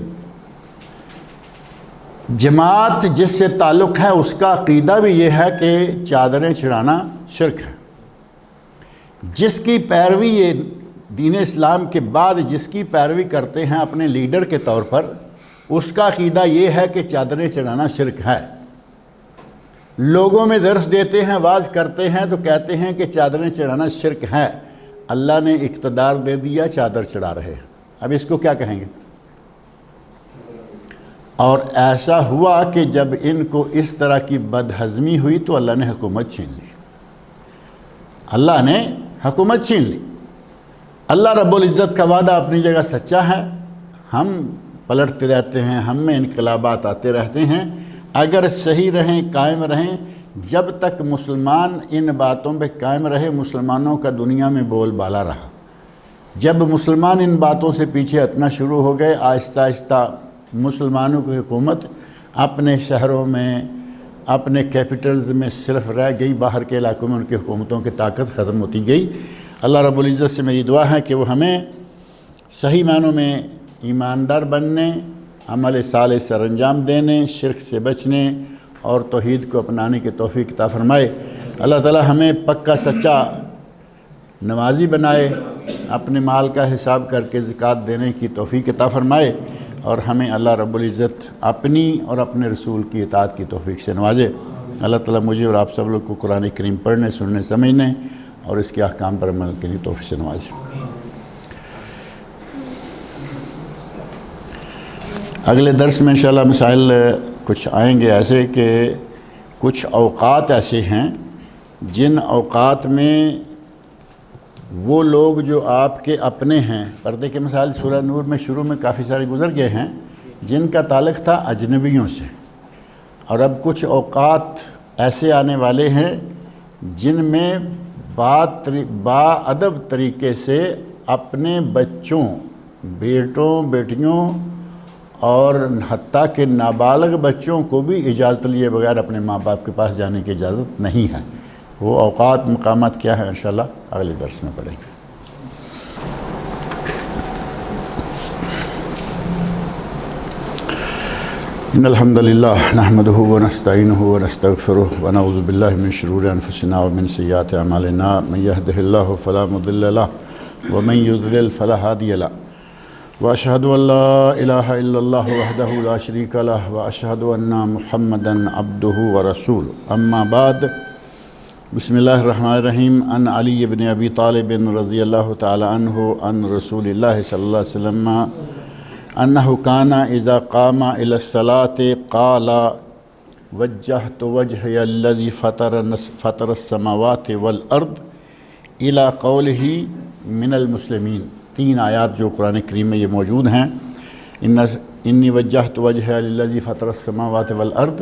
جماعت جس سے تعلق ہے اس کا عقیدہ بھی یہ ہے کہ چادریں چڑھانا شرک ہے۔ جس کی پیروی یہ دین اسلام کے بعد جس کی پیروی کرتے ہیں اپنے لیڈر کے طور پر، اس کا عقیدہ یہ ہے کہ چادریں چڑھانا شرک ہے۔ لوگوں میں درس دیتے ہیں، واعظ کرتے ہیں تو کہتے ہیں کہ چادریں چڑھانا شرک ہے۔ اللہ نے اقتدار دے دیا، چادر چڑھا رہے ہیں، اب اس کو کیا کہیں گے؟ اور ایسا ہوا کہ جب ان کو اس طرح کی بدہضمی ہوئی تو اللہ نے حکومت چھین لی۔ اللہ نے حکومت چھین لی۔ اللہ رب العزت کا وعدہ اپنی جگہ سچا ہے، ہم پلٹتے رہتے ہیں، ہم میں انقلابات آتے رہتے ہیں، اگر صحیح رہیں، قائم رہیں، جب تک مسلمان ان باتوں پہ قائم رہے مسلمانوں کا دنیا میں بول بالا رہا۔ جب مسلمان ان باتوں سے پیچھے ہٹنا شروع ہو گئے، آہستہ آہستہ مسلمانوں کی حکومت اپنے شہروں میں، اپنے کیپٹلز میں صرف رہ گئی، باہر کے علاقوں میں ان کی حکومتوں کی طاقت ختم ہوتی گئی۔ اللہ رب العزت سے میری دعا ہے کہ وہ ہمیں صحیح معنوں میں ایماندار بننے، عمل صالح سر انجام دینے، شرک سے بچنے اور توحید کو اپنانے کی توفیق عطا فرمائے۔ اللہ تعالی ہمیں پکا سچا نمازی بنائے، اپنے مال کا حساب کر کے زکوٰۃ دینے کی توفیق عطا فرمائے، اور ہمیں اللہ رب العزت اپنی اور اپنے رسول کی اطاعت کی توفیق سے نوازے۔ اللہ تعالیٰ مجھے اور آپ سب لوگ کو قرآن کریم پڑھنے، سننے، سمجھنے اور اس کے احکام پر عمل کے لیے توفیق سے نوازے۔ اگلے درس میں انشاءاللہ مسائل کچھ آئیں گے ایسے کہ کچھ اوقات ایسے ہیں جن اوقات میں وہ لوگ جو آپ کے اپنے ہیں، پردے کے مسائل سورہ نور میں شروع میں کافی سارے گزر گئے ہیں، جن کا تعلق تھا اجنبیوں سے، اور اب کچھ اوقات ایسے آنے والے ہیں جن میں باادب طریقے سے اپنے بچوں، بیٹوں، بیٹیوں اور حتیٰ کہ نابالغ بچوں کو بھی اجازت لیے بغیر اپنے ماں باپ کے پاس جانے کی اجازت نہیں ہے۔ وہ اوقات مقامات کیا ہیں انشاءاللہ اگلے درس میں پڑھیں گے۔ ان الحمد للہ نحمدہ ونستعینہ ونستغفرہ ونعوذ باللہ من شرور انفسنا ومن سیئات اعمالنا، من یہدہ اللہ فلا مضل لہ ومن یضلل فلا ہادی لہ، واشہد ان لا الہ الا اللہ وحدہ لا شریک لہ، واشہد ان محمدا عبدہ ورسولہ، اما بعد۔ بسم اللہ الرحمن الرحیم۔ ان علی بن ابی طالب رضی اللہ تعالی عنہ عن رسول اللہ صلی اللہ علیہ وسلم انہ کان اذا قام الی الصلاۃ قال وجہت وجہی الذی فطر السماوات والارض الی قولہ من المسلمین۔ 3 آیات جو قرآن کریم میں یہ موجود ہیں، انی وجہت وجہی الذی فطر السماوات والارض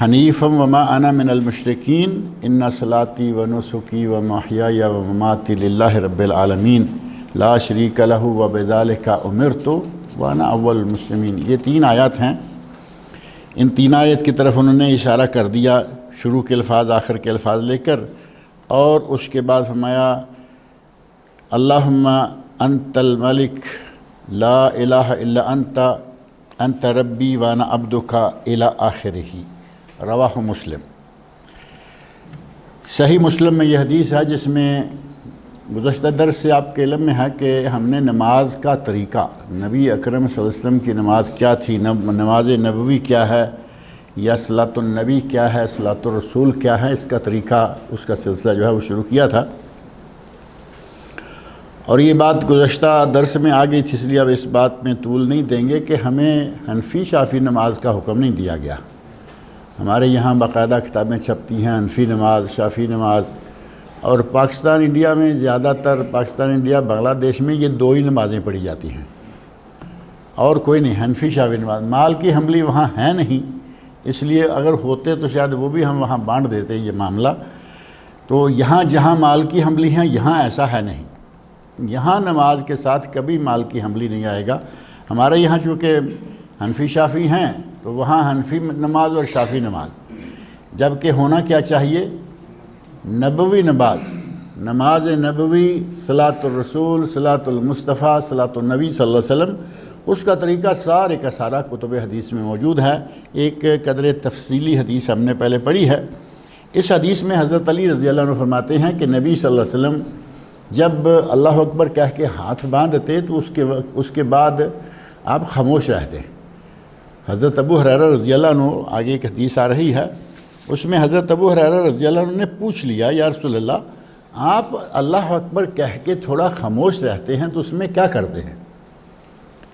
حنیفا وما انا من المشرکین، ان صلاتی و نسکی و محیای و مماتی للہ رب العالمین لا شریک لہ وبذالک امرت وانا اول المسلمین۔ یہ 3 آیات ہیں۔ ان 3 آیت کی طرف انہوں نے اشارہ کر دیا، شروع کے الفاظ آخر کے الفاظ لے کر، اور اس کے بعد فرمایا اللہم انت الملک لا الہ الا انت ربی وانا عبدک الی آخرہ۔ رواہ مسلم۔ صحیح مسلم میں یہ حدیث ہے جس میں گزشتہ درس سے آپ کے علم میں ہے کہ ہم نے نماز کا طریقہ، نبی اکرم صلی اللہ علیہ وسلم کی نماز کیا تھی، نماز نبوی کیا ہے، یا صلاۃ النبی کیا ہے، صلاۃ الرسول کیا ہے، اس کا طریقہ، اس کا سلسلہ جو ہے وہ شروع کیا تھا، اور یہ بات گزشتہ درس میں آ گئی تھی، اس لیے اب اس بات میں طول نہیں دیں گے کہ ہمیں حنفی شافی نماز کا حکم نہیں دیا گیا۔ ہمارے یہاں باقاعدہ کتابیں چھپتی ہیں، حنفی نماز، شافی نماز، اور پاکستان انڈیا میں زیادہ تر، پاکستان انڈیا بنگلہ دیش میں یہ 2 ہی نمازیں پڑھی جاتی ہیں اور کوئی نہیں، حنفی شافی نماز۔ مال کی حملی وہاں ہے نہیں، اس لیے اگر ہوتے تو شاید وہ بھی ہم وہاں بانٹ دیتے یہ معاملہ۔ تو یہاں جہاں مال کی حملی ہیں یہاں ایسا ہے نہیں، یہاں نماز کے ساتھ کبھی مال کی حملی نہیں آئے گا۔ ہمارے یہاں چونکہ حنفی شافی ہیں تو وہاں حنفی نماز اور شافی نماز، جبکہ ہونا کیا چاہیے، نبوی نماز نبوی، صلاۃ الرسول، صلاۃ المصطفیٰ، صلاۃ النبی صلی اللہ علیہ وسلم، اس کا طریقہ سارے کا سارا کتب حدیث میں موجود ہے۔ ایک قدر تفصیلی حدیث ہم نے پہلے پڑھی ہے۔ اس حدیث میں حضرت علی رضی اللہ عنہ فرماتے ہیں کہ نبی صلی اللہ علیہ وسلم جب اللہ اکبر کہہ کے ہاتھ باندھتے تو اس کے بعد آپ خاموش رہتے۔ حضرت ابو ہریرہ رضی اللہ عنہ، آگے ایک حدیث آ رہی ہے، اس میں حضرت ابو ہریرہ رضی اللہ عنہ نے پوچھ لیا، یا رسول اللہ آپ اللہ اکبر کہہ کے تھوڑا خاموش رہتے ہیں تو اس میں کیا کرتے ہیں؟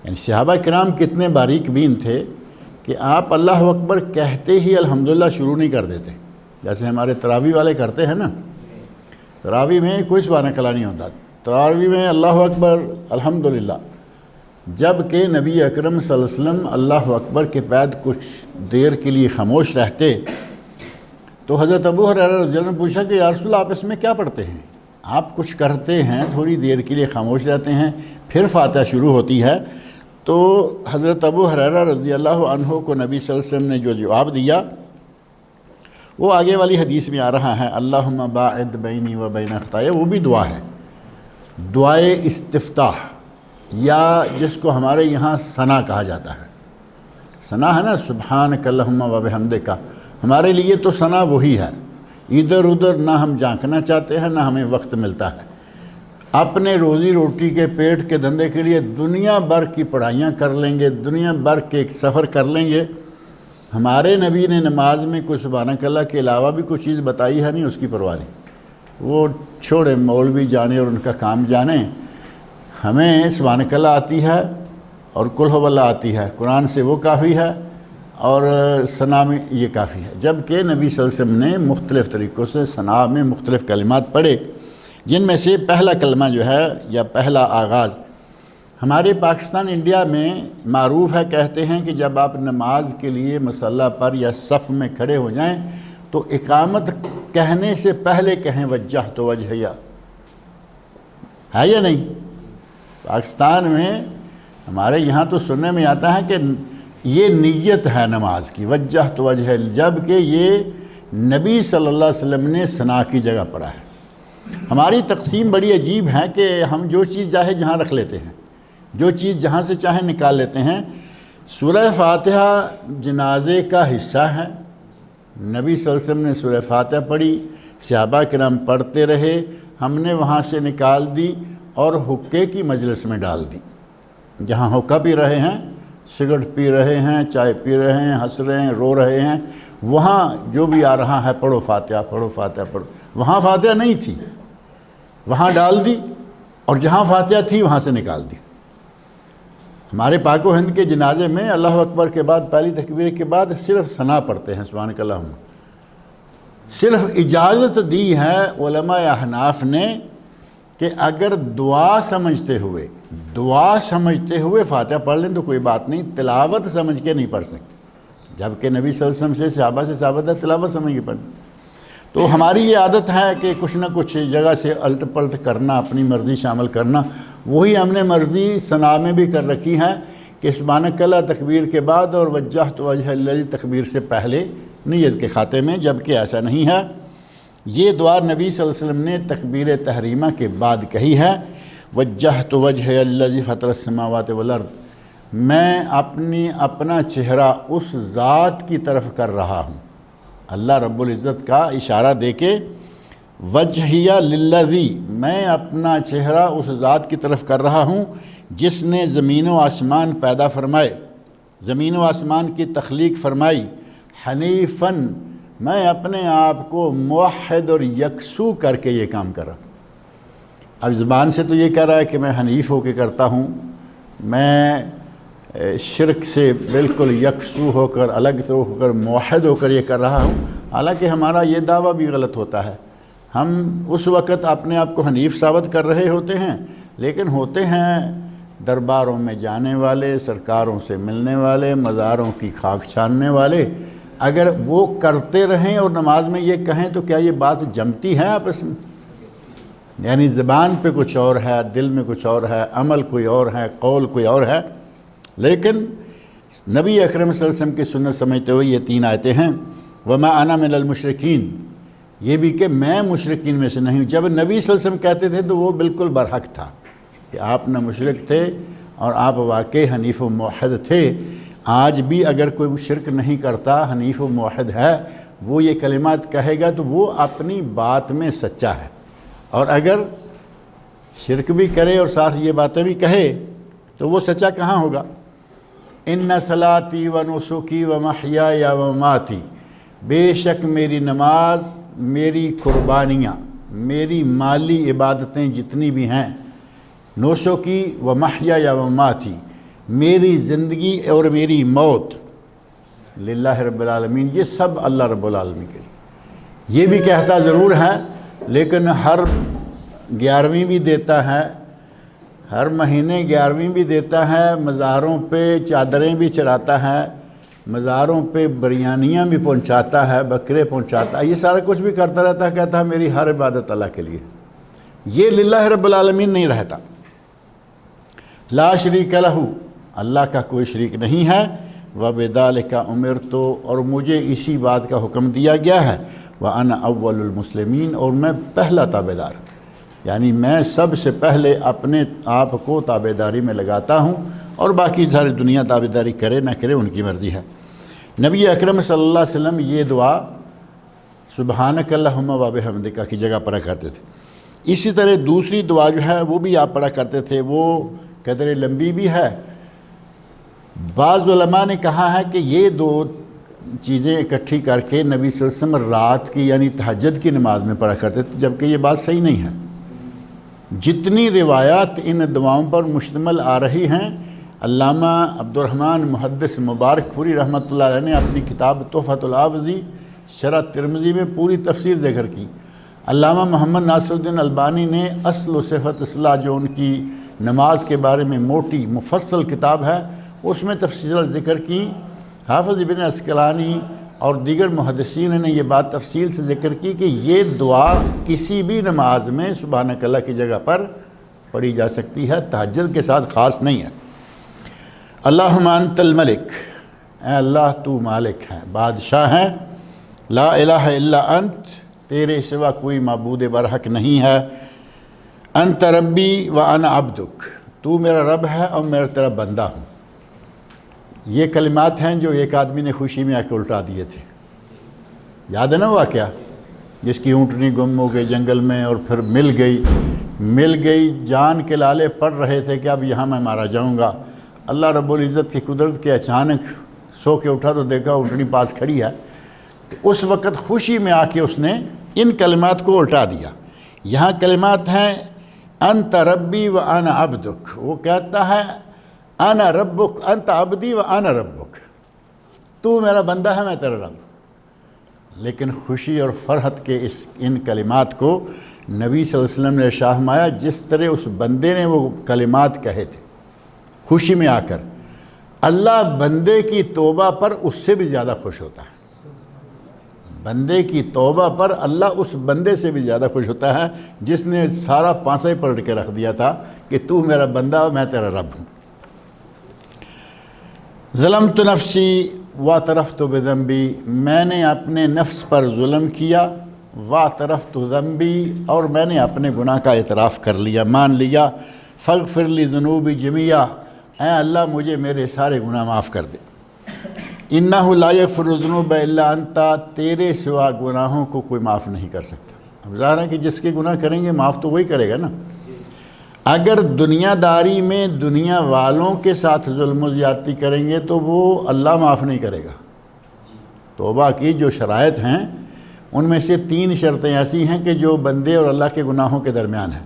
یعنی صحابہ کرام کتنے باریک بین تھے کہ آپ اللہ اکبر کہتے ہی الحمدللہ شروع نہیں کر دیتے، جیسے ہمارے تراویح والے کرتے ہیں نا۔ تراویح میں کوئی سبحانک اللہ نہیں ہوتا، تراویح میں اللہ اکبر الحمدللہ، جب کہ نبی اکرم صلی اللہ علیہ وسلم اللہ اکبر کے بعد کچھ دیر کے لیے خاموش رہتے تو حضرت ابو ہریرہ رضی اللہ عنہ نے پوچھا کہ یا رسول اللہ آپ اس میں کیا پڑھتے ہیں؟ آپ کچھ کرتے ہیں، تھوڑی دیر کے لیے خاموش رہتے ہیں، پھر فاتحہ شروع ہوتی ہے۔ تو حضرت ابو ہریرہ رضی اللہ عنہ کو نبی صلی اللہ علیہ وسلم نے جو جواب دیا وہ آگے والی حدیث میں آ رہا ہے، اللہم باعد بینی و بین خطایا، وہ بھی دعا ہے، دعائے استفتاح، یا جس کو ہمارے یہاں ثنا کہا جاتا ہے۔ ثنا ہے نا، سبحانک اللہم و بحمدک، ہمارے لیے تو ثنا وہی ہے۔ ادھر ادھر نہ ہم جھانکنا چاہتے ہیں، نہ ہمیں وقت ملتا ہے۔ اپنے روزی روٹی کے پیٹ کے دھندے کے لیے دنیا بھر کی پڑھائیاں کر لیں گے، دنیا بھر کے ایک سفر کر لیں گے۔ ہمارے نبی نے نماز میں کوئی سبحانک اللہ کے علاوہ بھی کوئی چیز بتائی ہے نہیں، اس کی پرواہ نہیں۔ وہ چھوڑے، مولوی جانے اور ان کا کام جانے، ہمیں سبحانک اللہ آتی ہے اور قل ہو اللہ آتی ہے، قرآن سے وہ کافی ہے اور ثنا میں یہ کافی ہے۔ جبکہ نبی صلی اللہ علیہ وسلم نے مختلف طریقوں سے ثنا میں مختلف کلمات پڑھے، جن میں سے پہلا کلمہ جو ہے یا پہلا آغاز ہمارے پاکستان انڈیا میں معروف ہے، کہتے ہیں کہ جب آپ نماز کے لیے مصلی پر یا صف میں کھڑے ہو جائیں تو اقامت کہنے سے پہلے کہیں وجہت وجہی، ہے یا نہیں؟ پاکستان میں ہمارے یہاں تو سننے میں آتا ہے کہ یہ نیت ہے نماز کی، وجہت وجہی، جبکہ یہ نبی صلی اللہ علیہ وسلم نے ثنا کی جگہ پڑھا ہے۔ ہماری تقسیم بڑی عجیب ہے کہ ہم جو چیز چاہے جہاں رکھ لیتے ہیں، جو چیز جہاں سے چاہیں نکال لیتے ہیں۔ سورہ فاتحہ جنازے کا حصہ ہے، نبی صلی اللہ علیہ وسلم نے سورہ فاتحہ پڑھی، صحابہ کرام پڑھتے رہے، ہم نے وہاں سے نکال دی اور حقے کی مجلس میں ڈال دی۔ جہاں حقہ پی رہے ہیں، سگرٹ پی رہے ہیں، چائے پی رہے ہیں، ہنس رہے ہیں، رو رہے ہیں، وہاں جو بھی آ رہا ہے پڑھو فاتحہ، پڑھو فاتحہ، پڑھو۔ وہاں فاتحہ نہیں تھی، وہاں ڈال دی، اور جہاں فاتحہ تھی وہاں سے نکال دی۔ ہمارے پاک و ہند کے جنازے میں اللہ اکبر کے بعد، پہلی تکبیر کے بعد صرف ثنا پڑھتے ہیں، سبحانک اللہم۔ صرف اجازت دی ہے علماء احناف نے کہ اگر دعا سمجھتے ہوئے فاتحہ پڑھ لیں تو کوئی بات نہیں، تلاوت سمجھ کے نہیں پڑھ سکتے، جبکہ نبی صلی اللہ علیہ وسلم سے صحابہ سے ثابت ہے تلاوت سمجھ کے پڑھنا۔ تو ہماری یہ عادت ہے کہ کچھ نہ کچھ جگہ سے الٹ پلٹ کرنا، اپنی مرضی شامل کرنا، وہی ہم نے مرضی ثنا میں بھی کر رکھی ہے کہ سبحانک اللہ تکبیر کے بعد اور وجہت وجہ اللہ تکبیر سے پہلے نیت کے خاتے میں، جبکہ ایسا نہیں ہے۔ یہ دعا نبی صلی اللہ علیہ وسلم نے تکبیر تحریمہ کے بعد کہی ہے، وجہت وجہ الذی فطر السماوات والارض، میں اپنا چہرہ اس ذات کی طرف کر رہا ہوں۔ اللہ رب العزت کا اشارہ دے کے وجہیہ للذی، میں اپنا چہرہ اس ذات کی طرف کر رہا ہوں جس نے زمین و آسمان پیدا فرمائے، زمین و آسمان کی تخلیق فرمائی، حنیفاً، میں اپنے آپ کو موحد اور یکسو کر کے یہ کام کر رہا ہوں۔ اب زبان سے تو یہ کہہ رہا ہے کہ میں حنیف ہو کے کرتا ہوں، میں شرک سے بالکل یکسو ہو کر، الگ سے ہو کر، موحد ہو کر یہ کر رہا ہوں، حالانکہ ہمارا یہ دعویٰ بھی غلط ہوتا ہے۔ ہم اس وقت اپنے آپ کو حنیف ثابت کر رہے ہوتے ہیں، لیکن ہوتے ہیں درباروں میں جانے والے، سرکاروں سے ملنے والے، مزاروں کی خاک چھاننے والے۔ اگر وہ کرتے رہیں اور نماز میں یہ کہیں تو کیا یہ بات جمتی ہے آپس میں؟ یعنی زبان پہ کچھ اور ہے، دل میں کچھ اور ہے، عمل کوئی اور ہے، قول کوئی اور ہے۔ لیکن نبی اکرم صلی اللہ علیہ وسلم کی سنت سمجھتے ہوئے یہ 3 آیتیں ہیں، وَمَا أَنَا مِنَ الْمُشْرِكِينَ، یہ بھی کہ میں مشرکین میں سے نہیں ہوں۔ جب نبی صلی اللہ علیہ وسلم کہتے تھے تو وہ بالکل برحق تھا کہ آپ نہ مشرک تھے اور آپ واقعی حنیف و موحد تھے۔ آج بھی اگر کوئی شرک نہیں کرتا، حنیف و موحد ہے، وہ یہ کلمات کہے گا تو وہ اپنی بات میں سچا ہے، اور اگر شرک بھی کرے اور ساتھ یہ باتیں بھی کہے تو وہ سچا کہاں ہوگا؟ ان صلاتی و نسکی و محیای و مماتی، بے شک میری نماز، میری قربانیاں، میری مالی عبادتیں جتنی بھی ہیں، نسکی و محیای و مماتی، میری زندگی اور میری موت، للہ رب العالمین، یہ سب اللہ رب العالمین کے لیے۔ یہ بھی کہتا ضرور ہے لیکن ہر 11ویں بھی دیتا ہے، ہر مہینے 11ویں بھی دیتا ہے، مزاروں پہ چادریں بھی چڑھاتا ہے، مزاروں پہ بریانیاں بھی پہنچاتا ہے، بکرے پہنچاتا ہے، یہ سارا کچھ بھی کرتا رہتا ہے، کہتا ہے میری ہر عبادت اللہ کے لیے۔ یہ للہ رب العالمین نہیں رہتا۔ لا شریک لہ، اللہ کا کوئی شریک نہیں ہے، وَبِذَلِكَ أُمِرْتُ، اور مجھے اسی بات کا حکم دیا گیا ہے، وَأَنَا أَوَّلُ الْمُسْلِمِينَ، اور میں پہلا تابعدار، یعنی میں سب سے پہلے اپنے آپ کو تابعداری میں لگاتا ہوں، اور باقی ساری دنیا تابعداری کرے نہ کرے ان کی مرضی ہے۔ نبی اکرم صلی اللہ علیہ وسلم یہ دعا سبحانک اللہم و بحمدک کی جگہ پڑھا کرتے تھے۔ اسی طرح دوسری دعا جو ہے وہ بھی آپ پڑھا کرتے تھے، وہ قدر لمبی بھی ہے۔ بعض علماء نے کہا ہے کہ یہ دو چیزیں اکٹھی کر کے نبی صلی اللہ علیہ وسلم رات کی یعنی تہجد کی نماز میں پڑھا کرتے تھے، جبکہ یہ بات صحیح نہیں ہے۔ جتنی روایات ان دعاؤں پر مشتمل آ رہی ہیں، علامہ عبدالرحمن محدث مبارک پوری رحمۃ اللہ علیہ نے اپنی کتاب تحفۃ العاوزی شرح ترمذی میں پوری تفصیل ذکر کی۔ علامہ محمد ناصر الدین البانی نے اصل و صفت اصلاح جو ان کی نماز کے بارے میں موٹی مفصل کتاب ہے، اس میں تفصیل ذکر کی۔ حافظ ابن عسقلانی اور دیگر محدثین نے یہ بات تفصیل سے ذکر کی کہ یہ دعا کسی بھی نماز میں سبحانک اللہ کی جگہ پر پڑھی جا سکتی ہے، تہجد کے ساتھ خاص نہیں ہے۔ اللہم انت الملک، اے اللہ تو مالک ہے، بادشاہ ہے، لا الہ الا انت، تیرے سوا کوئی معبود برحق نہیں ہے، انت ربی و انا عبدک، تو میرا رب ہے اور میرا تیرا بندہ ہوں۔ یہ کلمات ہیں جو ایک آدمی نے خوشی میں آ کے الٹا دیے تھے، یاد ہے نا وہ کیا، جس کی اونٹنی گم ہو گئی جنگل میں اور پھر مل گئی، جان کے لالے پڑ رہے تھے کہ اب یہاں میں مارا جاؤں گا۔ اللہ رب العزت کی قدرت کے اچانک سو کے اٹھا تو دیکھا اونٹنی پاس کھڑی ہے، اس وقت خوشی میں آ کے اس نے ان کلمات کو الٹا دیا۔ یہاں کلمات ہیں انت ربی و انا عبدک، وہ کہتا ہے انا ربک انت عبدی و انا ربک، تو میرا بندہ ہے میں تیرا رب۔ لیکن خوشی اور فرحت کے ان کلمات کو نبی صلی اللہ علیہ وسلم نے شاہمایا، جس طرح اس بندے نے وہ کلمات کہے تھے خوشی میں آ کر، اللہ بندے کی توبہ پر اس سے بھی زیادہ خوش ہوتا ہے۔ بندے کی توبہ پر اللہ اس بندے سے بھی زیادہ خوش ہوتا ہے جس نے سارا پانسا ہی پلٹ کے رکھ دیا تھا کہ تو میرا بندہ اور میں تیرا رب ہوں۔ ظلمت نفسی واعترفت بذنبی، میں نے اپنے نفس پر ظلم کیا، واعترفت ذنبی، اور میں نے اپنے گناہ کا اعتراف کر لیا، مان لیا۔ فاغفر لی ذنوبی جمیعا، اے اللہ مجھے میرے سارے گناہ معاف کر دے۔ انہ لا یغفر الذنوب الا انت، تیرے سوا گناہوں کو کوئی معاف نہیں کر سکتا۔ اب ظاہر ہے کہ جس کے گناہ کریں گے معاف تو وہی کرے گا نا۔ اگر دنیا داری میں دنیا والوں کے ساتھ ظلم و زیادتی کریں گے تو وہ اللہ معاف نہیں کرے گا۔ توبہ کی جو شرائط ہیں ان میں سے 3 شرطیں ایسی ہیں کہ جو بندے اور اللہ کے گناہوں کے درمیان ہیں،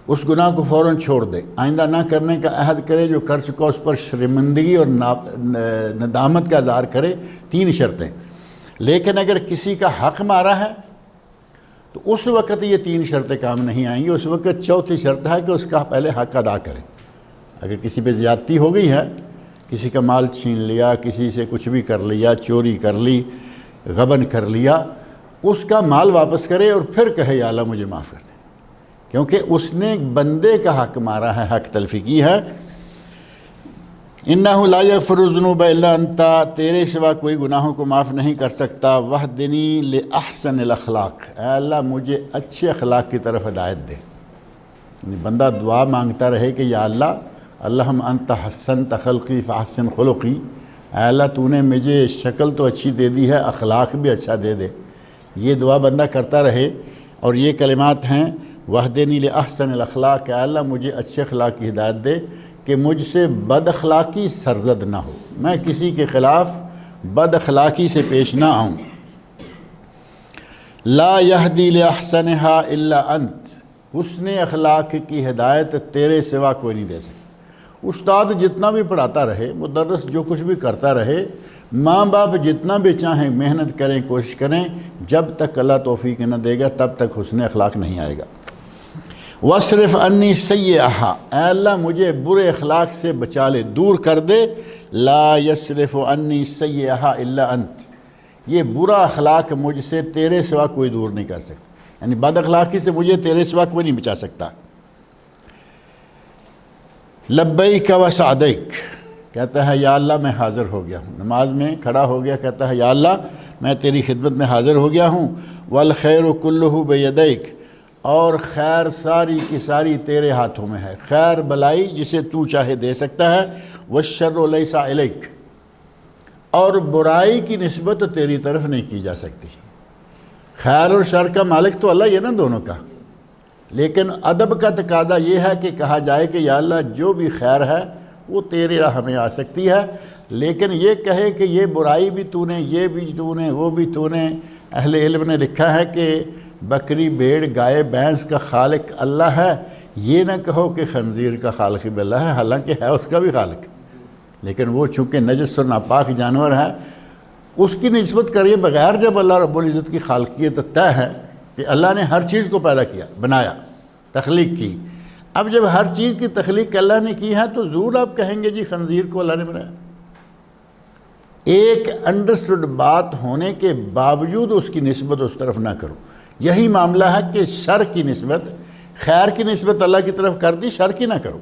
اس گناہ کو فوراً چھوڑ دے، آئندہ نہ کرنے کا عہد کرے، جو کر چکا اس پر شرمندگی اور ندامت کا اظہار کرے۔ 3 شرطیں۔ لیکن اگر کسی کا حق مارا ہے تو اس وقت یہ 3 شرطیں کام نہیں آئیں گی، اس وقت 4تھی شرط ہے کہ اس کا پہلے حق ادا کرے۔ اگر کسی پہ زیادتی ہو گئی ہے، کسی کا مال چھین لیا، کسی سے کچھ بھی کر لیا، چوری کر لی، غبن کر لیا، اس کا مال واپس کرے اور پھر کہے یا اللہ مجھے معاف کر دے، کیونکہ اس نے بندے کا حق مارا ہے، حق تلفی کی ہے۔ انہ لا یغفر الذنوب الا انت، تیرے سوا کوئی گناہوں کو معاف نہیں کر سکتا، وہدنی لاحسن الاخلاق، اے اللہ مجھے اچھے اخلاق کی طرف ہدایت دے۔ یعنی بندہ دعا مانگتا رہے کہ یا اللہ اللہم انت حسنت خلقی فحسن خلقی، اے اللہ تو نے مجھے شکل تو اچھی دے دی ہے، اخلاق بھی اچھا دے دے۔ یہ دعا بندہ کرتا رہے، اور یہ کلمات ہیں وہدنی لاحسن الاخلاق، اے اللہ مجھے اچھے اخلاق کی ہدایت دے کہ مجھ سے بد اخلاقی سرزد نہ ہو، میں کسی کے خلاف بد اخلاقی سے پیش نہ آؤں۔ لا یہدی لاحسنہا الا انت، حسن اخلاق کی ہدایت تیرے سوا کوئی نہیں دے سکتا۔ استاد جتنا بھی پڑھاتا رہے، مدرس جو کچھ بھی کرتا رہے، ماں باپ جتنا بھی چاہیں محنت کریں، کوشش کریں، جب تک اللہ توفیق نہ دے گا تب تک حسن اخلاق نہیں آئے گا۔ وَاصْرِفْ عَنِّي سَيِّئَهَا، اے اللہ مجھے برے اخلاق سے بچا لے، دور کر دے۔ لا يَصْرِفُ عَنِّي سَيِّئَهَا إِلَّا أَنْتَ، یہ برا اخلاق مجھ سے تیرے سوا کوئی دور نہیں کر سکتا، یعنی بد اخلاقی سے مجھے تیرے سوا کوئی نہیں بچا سکتا۔ لبیک وسعدیک، کہتا ہے یا اللہ میں حاضر ہو گیا ہوں، نماز میں کھڑا ہو گیا، کہتا ہے یا اللہ میں تیری خدمت میں حاضر ہو گیا ہوں۔ والخیر کلہ بیدیک، اور خیر ساری کی ساری تیرے ہاتھوں میں ہے، خیر بلائی جسے تو چاہے دے سکتا ہے۔ والشر لیس الیک، اور برائی کی نسبت تیری طرف نہیں کی جا سکتی۔ خیر اور شر کا مالک تو اللہ یہ نا دونوں کا، لیکن ادب کا تقاضا یہ ہے کہ کہا جائے کہ یا اللہ جو بھی خیر ہے وہ تیرے راہ میں آ سکتی ہے، لیکن یہ کہے کہ یہ برائی بھی تو نے، یہ بھی تو نے، وہ بھی تو نے۔ اہل علم نے لکھا ہے کہ بکری، بھیڑ، گائے، بھینس کا خالق اللہ ہے، یہ نہ کہو کہ خنزیر کا خالق بھی اللہ ہے، حالانکہ ہے اس کا بھی خالق، لیکن وہ چونکہ نجس اور ناپاک جانور ہے اس کی نسبت کریے بغیر جب اللہ رب العزت کی خالقیت طے ہے کہ اللہ نے ہر چیز کو پیدا کیا، بنایا، تخلیق کی۔ اب جب ہر چیز کی تخلیق اللہ نے کی ہے تو ضرور آپ کہیں گے جی خنزیر کو اللہ نے بنایا۔ ایک انڈرسٹوڈ بات ہونے کے باوجود اس کی نسبت اس طرف نہ کرو۔ یہی معاملہ ہے کہ شر کی نسبت، خیر کی نسبت اللہ کی طرف کر دی، شر کی نہ کرو،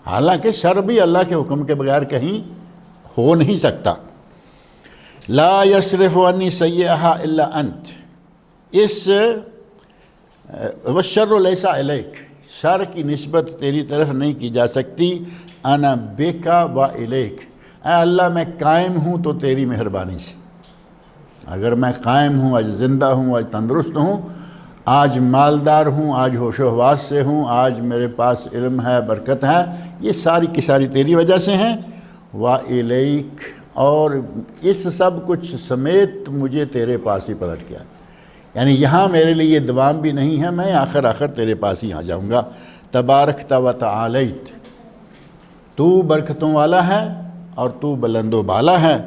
حالانکہ شر بھی اللہ کے حکم کے بغیر کہیں ہو نہیں سکتا۔ لا یصرف عنی سیئہا الا انت، اس والشر لیس الیک، شر کی نسبت تیری طرف نہیں کی جا سکتی۔ انا بکا و الیک، اے اللہ میں قائم ہوں تو تیری مہربانی سے، اگر میں قائم ہوں، آج زندہ ہوں، آج تندرست ہوں، آج مالدار ہوں، آج ہوش و حواس سے ہوں، آج میرے پاس علم ہے، برکت ہے، یہ ساری کی ساری تیری وجہ سے ہیں۔ وَإِلَيْكَ، اور اس سب کچھ سمیت مجھے تیرے پاس ہی پلٹ گیا، یعنی یہاں میرے لیے دوام بھی نہیں ہے، میں آخر تیرے پاس ہی آ جاؤں گا۔ تبارکت و تعالیت، تو برکتوں والا ہے اور تو بلند و بالا ہے۔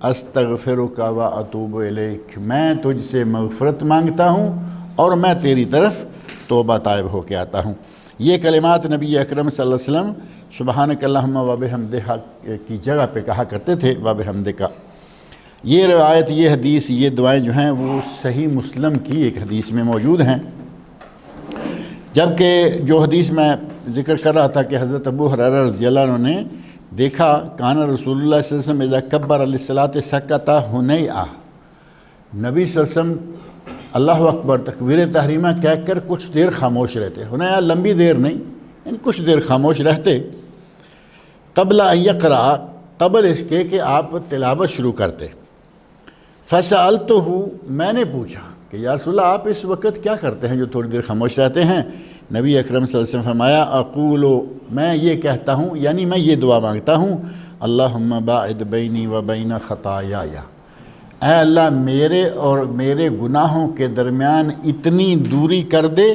استغفرک و اتوب الیک، میں تجھ سے مغفرت مانگتا ہوں اور میں تیری طرف توبہ طائب ہو کے آتا ہوں۔ یہ کلمات نبی اکرم صلی اللہ علیہ وسلم سبحانک اللہم و بحمدہ کی جگہ پہ کہا کرتے تھے، و بحمدک۔ یہ روایت، یہ حدیث، یہ دعائیں جو ہیں وہ صحیح مسلم کی ایک حدیث میں موجود ہیں، جبکہ جو حدیث میں ذکر کر رہا تھا کہ حضرت ابو ہریرہ رضی اللہ عنہ نے دیکھا کان رسول اللہ صلی اللہ علیہ وسلم اذا کبر للصلاۃ سکت ہنیئا، نبی صلی اللہ علیہ وسلم اللہ اکبر تکبیر تحریمہ کہہ کر کچھ دیر خاموش رہتے، ہنیئا لمبی دیر نہیں، یعنی کچھ دیر خاموش رہتے، قبل ان یقرأ، قبل اس کے کہ آپ تلاوت شروع کرتے۔ فسألتہ، میں نے پوچھا کہ یا رسول اللہ آپ اس وقت کیا کرتے ہیں جو تھوڑی دیر خاموش رہتے ہیں؟ نبی اکرم صلی اللہ علیہ وسلم فرمایا اقول، میں یہ کہتا ہوں، یعنی میں یہ دعا مانگتا ہوں، اللہم باعد بینی و بین خطایایا، اے اللہ میرے اور میرے گناہوں کے درمیان اتنی دوری کر دے،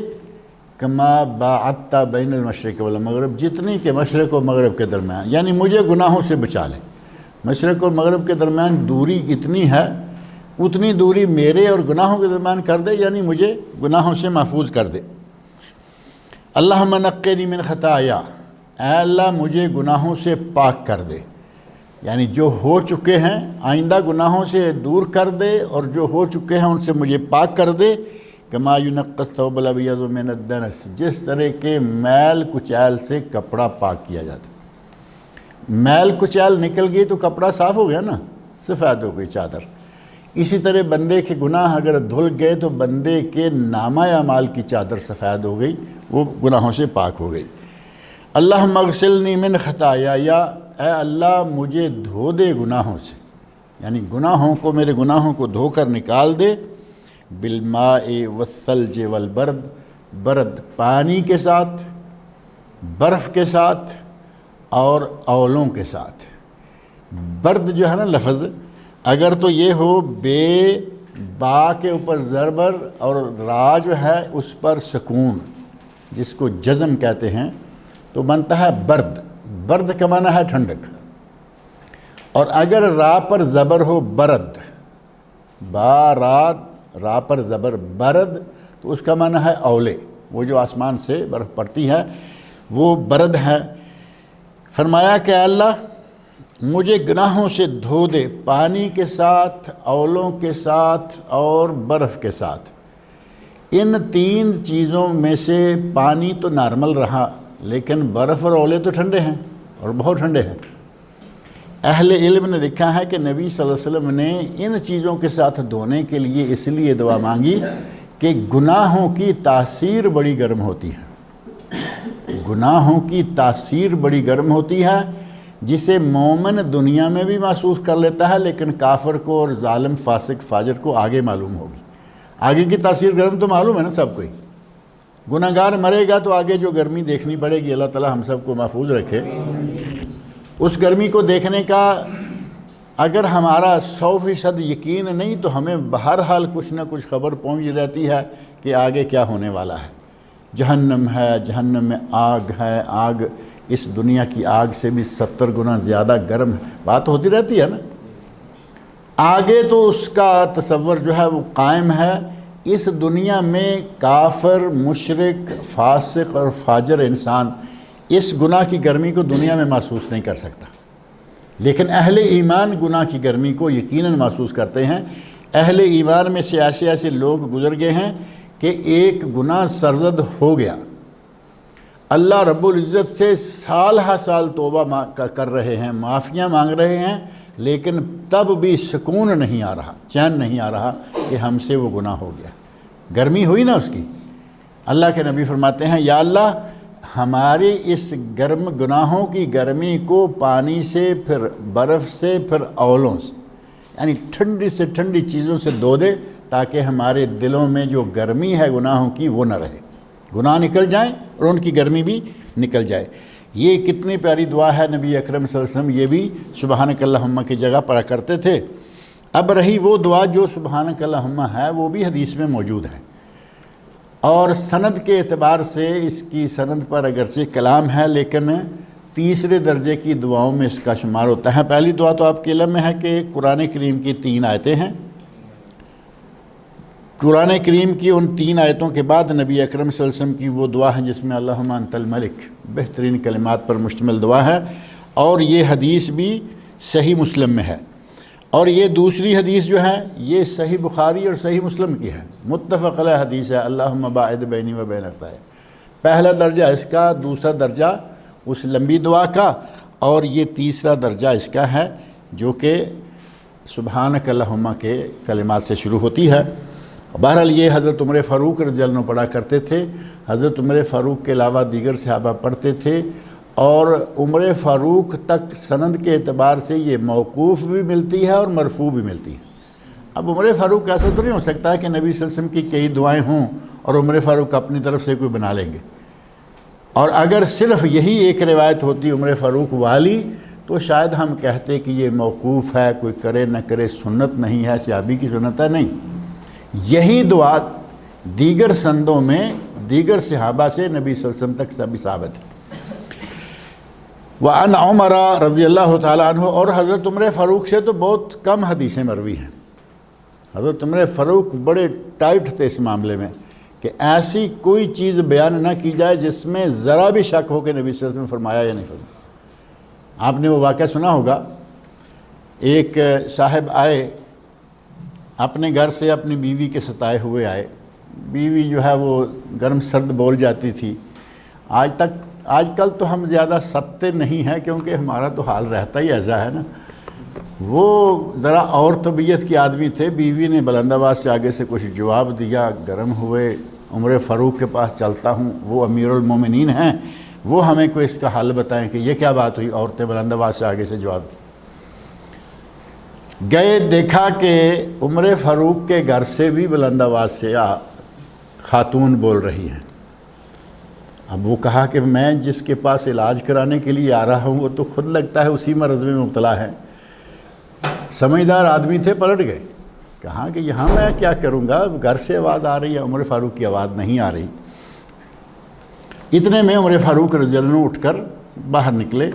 کما باعدت بین المشرق والمغرب، جتنی کہ مشرق و مغرب کے درمیان، یعنی مجھے گناہوں سے بچا لے۔ مشرق اور مغرب کے درمیان دوری اتنی ہے، اتنی دوری میرے اور گناہوں کے درمیان کر دے، یعنی مجھے گناہوں سے محفوظ کر دے۔ اللہم نقنی من خطایا، اے اللہ مجھے گناہوں سے پاک کر دے، یعنی جو ہو چکے ہیں آئندہ گناہوں سے دور کر دے، اور جو ہو چکے ہیں ان سے مجھے پاک کر دے۔ کما ینقی الثوب الابیض من الدنس، جس طرح کے میل کچیل سے کپڑا پاک کیا جاتا ہے۔ میل کچیل نکل گئی تو کپڑا صاف ہو گیا نا، سفید ہو گئی چادر۔ اسی طرح بندے کے گناہ اگر دھل گئے تو بندے کے نامہ اعمال کی چادر سفید ہو گئی، وہ گناہوں سے پاک ہو گئی۔ اللہم اغسلنی من خطایا، یا اے اللہ مجھے دھو دے گناہوں سے، یعنی گناہوں کو، میرے گناہوں کو دھو کر نکال دے، بالماء والثلج والبرد، برد پانی کے ساتھ، برف کے ساتھ اور اولوں کے ساتھ۔ برد جو ہے نا لفظ، اگر تو یہ ہو بے با کے اوپر زربر اور را جو ہے اس پر سکون، جس کو جزم کہتے ہیں، تو بنتا ہے برد۔ برد کا معنی ہے ٹھنڈک، اور اگر را پر زبر ہو برد، با را پر زبر برد، تو اس کا معنی ہے اولے، وہ جو آسمان سے برف پڑتی ہے وہ برد ہے۔ فرمایا کہ اللہ مجھے گناہوں سے دھو دے پانی کے ساتھ، اولوں کے ساتھ اور برف کے ساتھ۔ ان تین چیزوں میں سے پانی تو نارمل رہا، لیکن برف اور اولے تو ٹھنڈے ہیں اور بہت ٹھنڈے ہیں۔ اہل علم نے لکھا ہے کہ نبی صلی اللہ علیہ وسلم نے ان چیزوں کے ساتھ دھونے کے لیے اس لیے دعا مانگی کہ گناہوں کی تاثیر بڑی گرم ہوتی ہے، گناہوں کی تاثیر بڑی گرم ہوتی ہے، جسے مومن دنیا میں بھی محسوس کر لیتا ہے، لیکن کافر کو اور ظالم فاسق فاجر کو آگے معلوم ہوگی۔ آگے کی تاثیر گرم تو معلوم ہے نا سب کو ہی، گناہ گار مرے گا تو آگے جو گرمی دیکھنی پڑے گی، اللہ تعالی ہم سب کو محفوظ رکھے۔ اس گرمی کو دیکھنے کا اگر ہمارا 100% یقین نہیں تو ہمیں بہرحال کچھ نہ کچھ خبر پہنچ رہتی ہے کہ آگے کیا ہونے والا ہے۔ جہنم ہے، جہنم میں آگ ہے، آگ اس دنیا کی آگ سے بھی 70 گنا زیادہ گرم ہے، بات ہوتی رہتی ہے نا۔ آگے تو اس کا تصور جو ہے وہ قائم ہے۔ اس دنیا میں کافر، مشرک، فاسق اور فاجر انسان اس گناہ کی گرمی کو دنیا میں محسوس نہیں کر سکتا، لیکن اہل ایمان گناہ کی گرمی کو یقیناً محسوس کرتے ہیں۔ اہل ایمان میں سے ایسے لوگ گزر گئے ہیں کہ ایک گناہ سرزد ہو گیا، اللہ رب العزت سے سال ہا سال توبہ کر رہے ہیں، معافیاں مانگ رہے ہیں، لیکن تب بھی سکون نہیں آ رہا، چین نہیں آ رہا کہ ہم سے وہ گناہ ہو گیا۔ گرمی ہوئی نا اس کی۔ اللہ کے نبی فرماتے ہیں یا اللہ ہماری اس گرم گناہوں کی گرمی کو پانی سے، پھر برف سے، پھر اولوں سے، یعنی ٹھنڈی سے ٹھنڈی چیزوں سے دھو دے، تاکہ ہمارے دلوں میں جو گرمی ہے گناہوں کی وہ نہ رہے، گناہ نکل جائیں اور ان کی گرمی بھی نکل جائے۔ یہ کتنی پیاری دعا ہے، نبی اکرم صلی اللہ علیہ وسلم یہ بھی سبحانک اللہم کی جگہ پڑھا کرتے تھے۔ اب رہی وہ دعا جو سبحانک اللہم ہے، وہ بھی حدیث میں موجود ہے، اور سند کے اعتبار سے اس کی سند پر اگرچہ کلام ہے، لیکن تیسرے درجے کی دعاؤں میں اس کا شمار ہوتا ہے۔ پہلی دعا تو آپ کے علم میں ہے کہ قرآن کریم کی 3 آیتیں ہیں۔ قرآن کریم کی ان 3 آیتوں کے بعد نبی اکرم صلی اللہ علیہ وسلم کی وہ دعا ہے جس میں اللہم انت الملک، بہترین کلمات پر مشتمل دعا ہے، اور یہ حدیث بھی صحیح مسلم میں ہے۔ اور یہ دوسری حدیث جو ہے یہ صحیح بخاری اور صحیح مسلم کی ہے، متفق علیہ حدیث ہے، اللہم باعد بینی و بین خطایا۔ پہلا درجہ اس کا، دوسرا درجہ اس لمبی دعا کا، اور یہ تیسرا درجہ اس کا ہے جو کہ سبحانک اللہم کے کلمات سے شروع ہوتی ہے۔ بہرحال یہ حضرت عمر فاروق رضی اللہ عنہ پڑھا کرتے تھے، حضرت عمر فاروق کے علاوہ دیگر صحابہ پڑھتے تھے، اور عمر فاروق تک سند کے اعتبار سے یہ موقوف بھی ملتی ہے اور مرفوع بھی ملتی ہے۔ اب عمر فاروق ایسا تو نہیں ہو سکتا ہے کہ نبی صلی اللہ علیہ وسلم کی کئی دعائیں ہوں اور عمر فاروق اپنی طرف سے کوئی بنا لیں گے، اور اگر صرف یہی ایک روایت ہوتی عمر فاروق والی تو شاید ہم کہتے کہ یہ موقوف ہے، کوئی کرے نہ کرے سنت نہیں ہے، صحابی کی سنت ہے، نہیں، یہی دعا دیگر سندوں میں دیگر صحابہ سے نبی صلی اللہ علیہ وسلم تک سب ثابت ہے۔ وعن عمر رضی اللہ تعالیٰ عنہ، اور حضرت عمر فاروق سے تو بہت کم حدیثیں مروی ہیں۔ حضرت عمر فاروق بڑے ٹائٹ تھے اس معاملے میں کہ ایسی کوئی چیز بیان نہ کی جائے جس میں ذرا بھی شک ہو کہ نبی صلی اللہ علیہ وسلم نے فرمایا یا نہیں فرمایا۔ آپ نے وہ واقعہ سنا ہوگا، ایک صاحب آئے اپنے گھر سے، اپنی بیوی کے ستائے ہوئے آئے، بیوی جو ہے وہ گرم سرد بول جاتی تھی، آج تک آج کل تو ہم زیادہ ستے نہیں ہیں کیونکہ ہمارا تو حال رہتا ہی ایسا ہے نا. وہ ذرا اور طبیعت کے آدمی تھے, بیوی نے بلند آواز سے آگے سے کچھ جواب دیا, گرم ہوئے, عمر فاروق کے پاس چلتا ہوں, وہ امیر المومنین ہیں, وہ ہمیں کوئی اس کا حل بتائیں کہ یہ کیا بات ہوئی. عورتیں بلند آواز سے آگے سے جواب گئے, دیکھا کہ عمر فاروق کے گھر سے بھی بلند آواز سے خاتون بول رہی ہیں. اب وہ کہا کہ میں جس کے پاس علاج کرانے کے لیے آ رہا ہوں وہ تو خود لگتا ہے اسی مرض میں مبتلا ہے. سمجھدار آدمی تھے, پلٹ گئے, کہا کہ یہاں میں کیا کروں گا, گھر سے آواز آ رہی ہے, عمر فاروق کی آواز نہیں آ رہی. اتنے میں عمر فاروق رضی اللہ عنہ اٹھ کر باہر نکلے,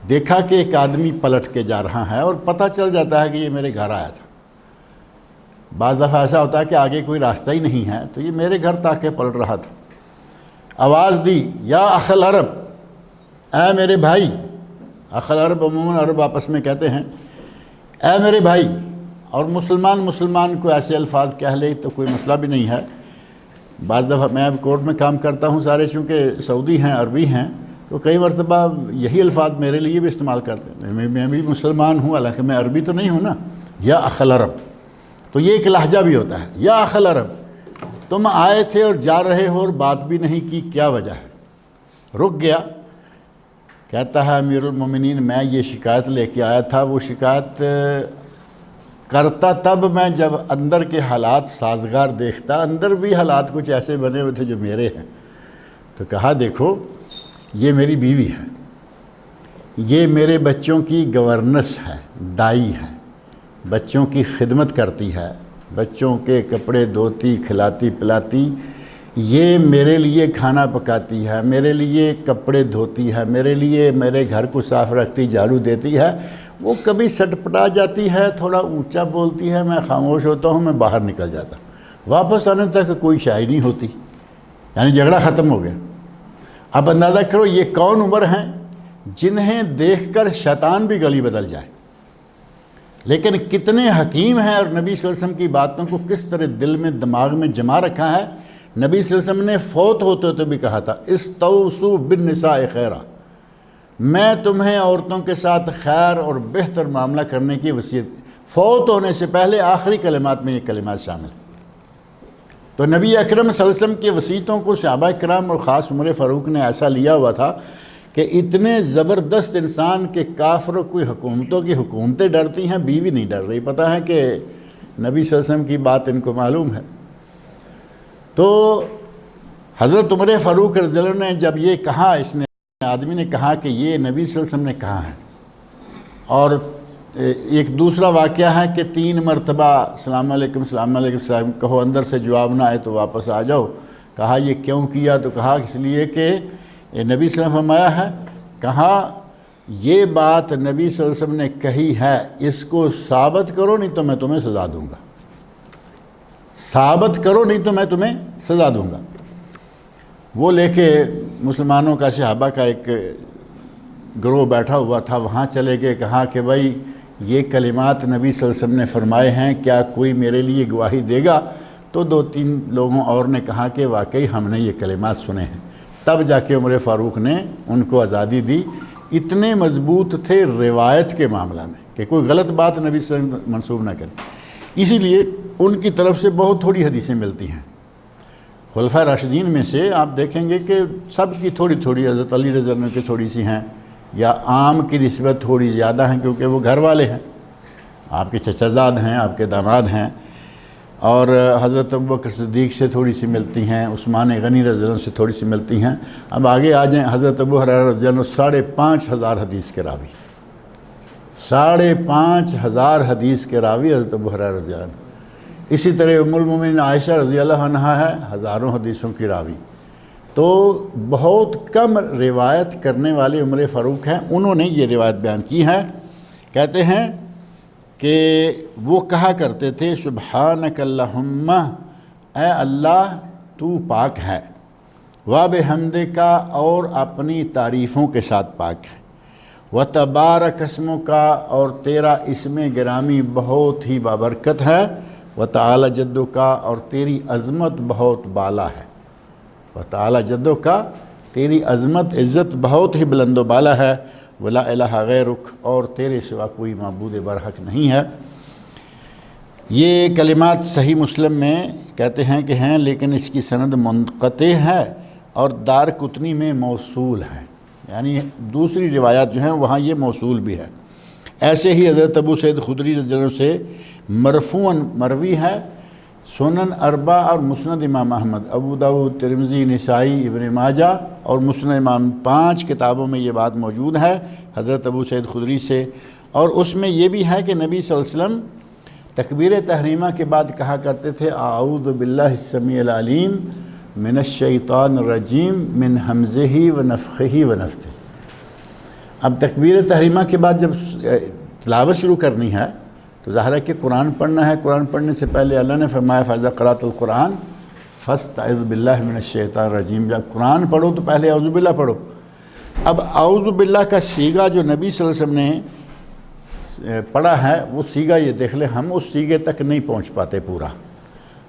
دیکھا کہ ایک آدمی پلٹ کے جا رہا ہے اور پتہ چل جاتا ہے کہ یہ میرے گھر آیا تھا. بعض دفعہ ایسا ہوتا ہے کہ آگے کوئی راستہ ہی نہیں ہے تو یہ میرے گھر تاکہ پلٹ رہا تھا. آواز دی, یا اخ العرب, اے میرے بھائی. اخ العرب عموماً عرب آپس میں کہتے ہیں اے میرے بھائی, اور مسلمان کو ایسے الفاظ کہہ لے تو کوئی مسئلہ بھی نہیں ہے. بعض دفعہ میں اب کورٹ میں کام کرتا ہوں, سارے چونکہ سعودی ہیں, عربی ہیں, تو کئی مرتبہ یہی الفاظ میرے لیے بھی استعمال کرتے ہیں. میں بھی مسلمان ہوں حالانکہ میں عربی تو نہیں ہوں نا. یا اخ العرب, تو یہ ایک لہجہ بھی ہوتا ہے. یا اخ العرب, تم آئے تھے اور جا رہے ہو اور بات بھی نہیں کی, کیا وجہ ہے؟ رک گیا. کہتا ہے امیر المومنین میں یہ شکایت لے کے آیا تھا. وہ شکایت کرتا تب میں جب اندر کے حالات سازگار دیکھتا, اندر بھی حالات کچھ ایسے بنے ہوئے تھے جو میرے ہیں. تو کہا دیکھو یہ میری بیوی ہے, یہ میرے بچوں کی گورنس ہے, دائی ہے, بچوں کی خدمت کرتی ہے, بچوں کے کپڑے دھوتی, کھلاتی پلاتی, یہ میرے لیے کھانا پکاتی ہے, میرے لیے کپڑے دھوتی ہے, میرے لیے میرے گھر کو صاف رکھتی, جھاڑو دیتی ہے. وہ کبھی سٹپٹا جاتی ہے, تھوڑا اونچا بولتی ہے, میں خاموش ہوتا ہوں, میں باہر نکل جاتا ہوں. واپس آنے تک کوئی شاعری نہیں ہوتی, یعنی جھگڑا ختم ہو گیا. اب اندازہ کرو یہ کون عمر ہیں جنہیں دیکھ کر شیطان بھی گلی بدل جائے, لیکن کتنے حکیم ہیں, اور نبی صلی اللہ علیہ وسلم کی باتوں کو کس طرح دل میں دماغ میں جما رکھا ہے. نبی صلی اللہ علیہ وسلم نے فوت ہوتے ہوتے بھی کہا تھا استوصوا بالنساء خیرا, میں تمہیں عورتوں کے ساتھ خیر اور بہتر معاملہ کرنے کی وصیت. فوت ہونے سے پہلے آخری کلمات میں یہ کلمات شامل ہیں. تو نبی اکرم صلی اللہ علیہ وسلم کی وصیتوں کو صحابہ کرام اور خاص عمر فاروق نے ایسا لیا ہوا تھا کہ اتنے زبردست انسان کے کافروں کوئی حکومتوں کی حکومتیں ڈرتی ہیں, بیوی نہیں ڈر رہی. پتہ ہے کہ نبی صلی اللہ علیہ وسلم کی بات ان کو معلوم ہے. تو حضرت عمر فاروق رضی اللہ عنہ نے جب یہ کہا, اس نے آدمی نے کہا کہ یہ نبی صلی اللہ علیہ وسلم نے کہا ہے. اور ایک دوسرا واقعہ ہے کہ 3 مرتبہ السلام علیکم السلام علیکم صاحب کہو, اندر سے جواب نہ آئے تو واپس آ جاؤ. کہا یہ کیوں کیا؟ تو کہا اس لیے کہ نبی صلی اللہ علیہ وسلم فرمایا ہے, کہا یہ بات نبی صلی اللہ علیہ وسلم نے کہی ہے, اس کو ثابت کرو نہیں تو میں تمہیں سزا دوں گا. ثابت کرو نہیں تو میں تمہیں سزا دوں گا. وہ لے کے مسلمانوں کا صحابہ کا ایک گروہ بیٹھا ہوا تھا, وہاں چلے گئے. کہا کہ بھائی یہ کلمات نبی صلی اللہ علیہ وسلم نے فرمائے ہیں, کیا کوئی میرے لیے گواہی دے گا؟ تو 2-3 لوگوں اور نے کہا کہ واقعی ہم نے یہ کلمات سنے ہیں. تب جا کے عمر فاروق نے ان کو آزادی دی. اتنے مضبوط تھے روایت کے معاملہ میں کہ کوئی غلط بات نبی صلی اللہ علیہ وسلم منسوب نہ کرے. اسی لیے ان کی طرف سے بہت تھوڑی حدیثیں ملتی ہیں. خلفائے راشدین میں سے آپ دیکھیں گے کہ سب کی تھوڑی تھوڑی, حضرت علی رضی اللہ عنہ کی تھوڑی سی ہیں, یا عام کی نسبت تھوڑی زیادہ ہیں کیونکہ وہ گھر والے ہیں, آپ کے چچا زاد ہیں, آپ کے داماد ہیں. اور حضرت ابوبکر صدیق سے تھوڑی سی ملتی ہیں, عثمان غنی رضی اللہ عنہ سے تھوڑی سی ملتی ہیں. اب آگے آ جائیں, حضرت ابو ہریرہ رضی اللہ عنہ 5,500 حدیث کے راوی, 5,500 حدیث کے راوی حضرت ابو ہریرہ رضی اللہ عنہ. اسی طرح ام المومنین عائشہ رضی اللہ عنہا ہے, ہزاروں حدیثوں کی راوی. تو بہت کم روایت کرنے والے عمر فاروق ہیں, انہوں نے یہ روایت بیان کی ہے. کہتے ہیں کہ وہ کہا کرتے تھے سبحانک اللہم, اے اللہ تو پاک ہے, وبحمدک, اور اپنی تعریفوں کے ساتھ پاک ہے, وتبارک اسمک, اور تیرا اسم گرامی بہت ہی بابرکت ہے, وتعالی جدک, اور تیری عظمت بہت بالا ہے. وتعالی جدک, تیری عظمت عزت بہت ہی بلند و بالا ہے، ولا الہ غیرک، اور تیرے سوا کوئی معبود برحق نہیں ہے۔ یہ کلمات صحیح مسلم میں کہتے ہیں کہ ہیں، لیکن اس کی سند منقطع ہے اور دارقطنی میں موصول ہے، یعنی دوسری روایات جو ہیں وہاں یہ موصول بھی ہے۔ ایسے ہی حضرت ابو سعید خدری رضی اللہ عنہ سے مرفوعاً مروی ہے، سنن اربع اور مسند امام احمد، ابو داؤد، ترمذی، نسائی، ابن ماجہ اور مسند امام، 5 کتابوں میں یہ بات موجود ہے حضرت ابو سعید خدری سے۔ اور اس میں یہ بھی ہے کہ نبی صلی اللہ علیہ وسلم تکبیر تحریمہ کے بعد کہا کرتے تھے اعوذ باللہ السمیع العلیم من الشیطان الرجیم من حمزہ ونفخہ ونفثہ۔ اب تکبیر تحریمہ کے بعد جب تلاوت شروع کرنی ہے تو ظاہر ہے کہ قرآن پڑھنا ہے، قرآن پڑھنے سے پہلے اللہ نے فرمایا فَإِذَا قَرَأْتَ الْقُرْآنَ فَاسْتَعِذْ بِاللَّهِ مِنَ الشَّيْطَانِ الرَّجِيمِ، جب قرآن پڑھو تو پہلے اعوذ باللہ پڑھو۔ اب اعوذ باللہ کا صیغہ جو نبی صلی اللہ علیہ وسلم نے پڑھا ہے وہ صیغہ یہ دیکھ لیں، ہم اس صیغے تک نہیں پہنچ پاتے پورا۔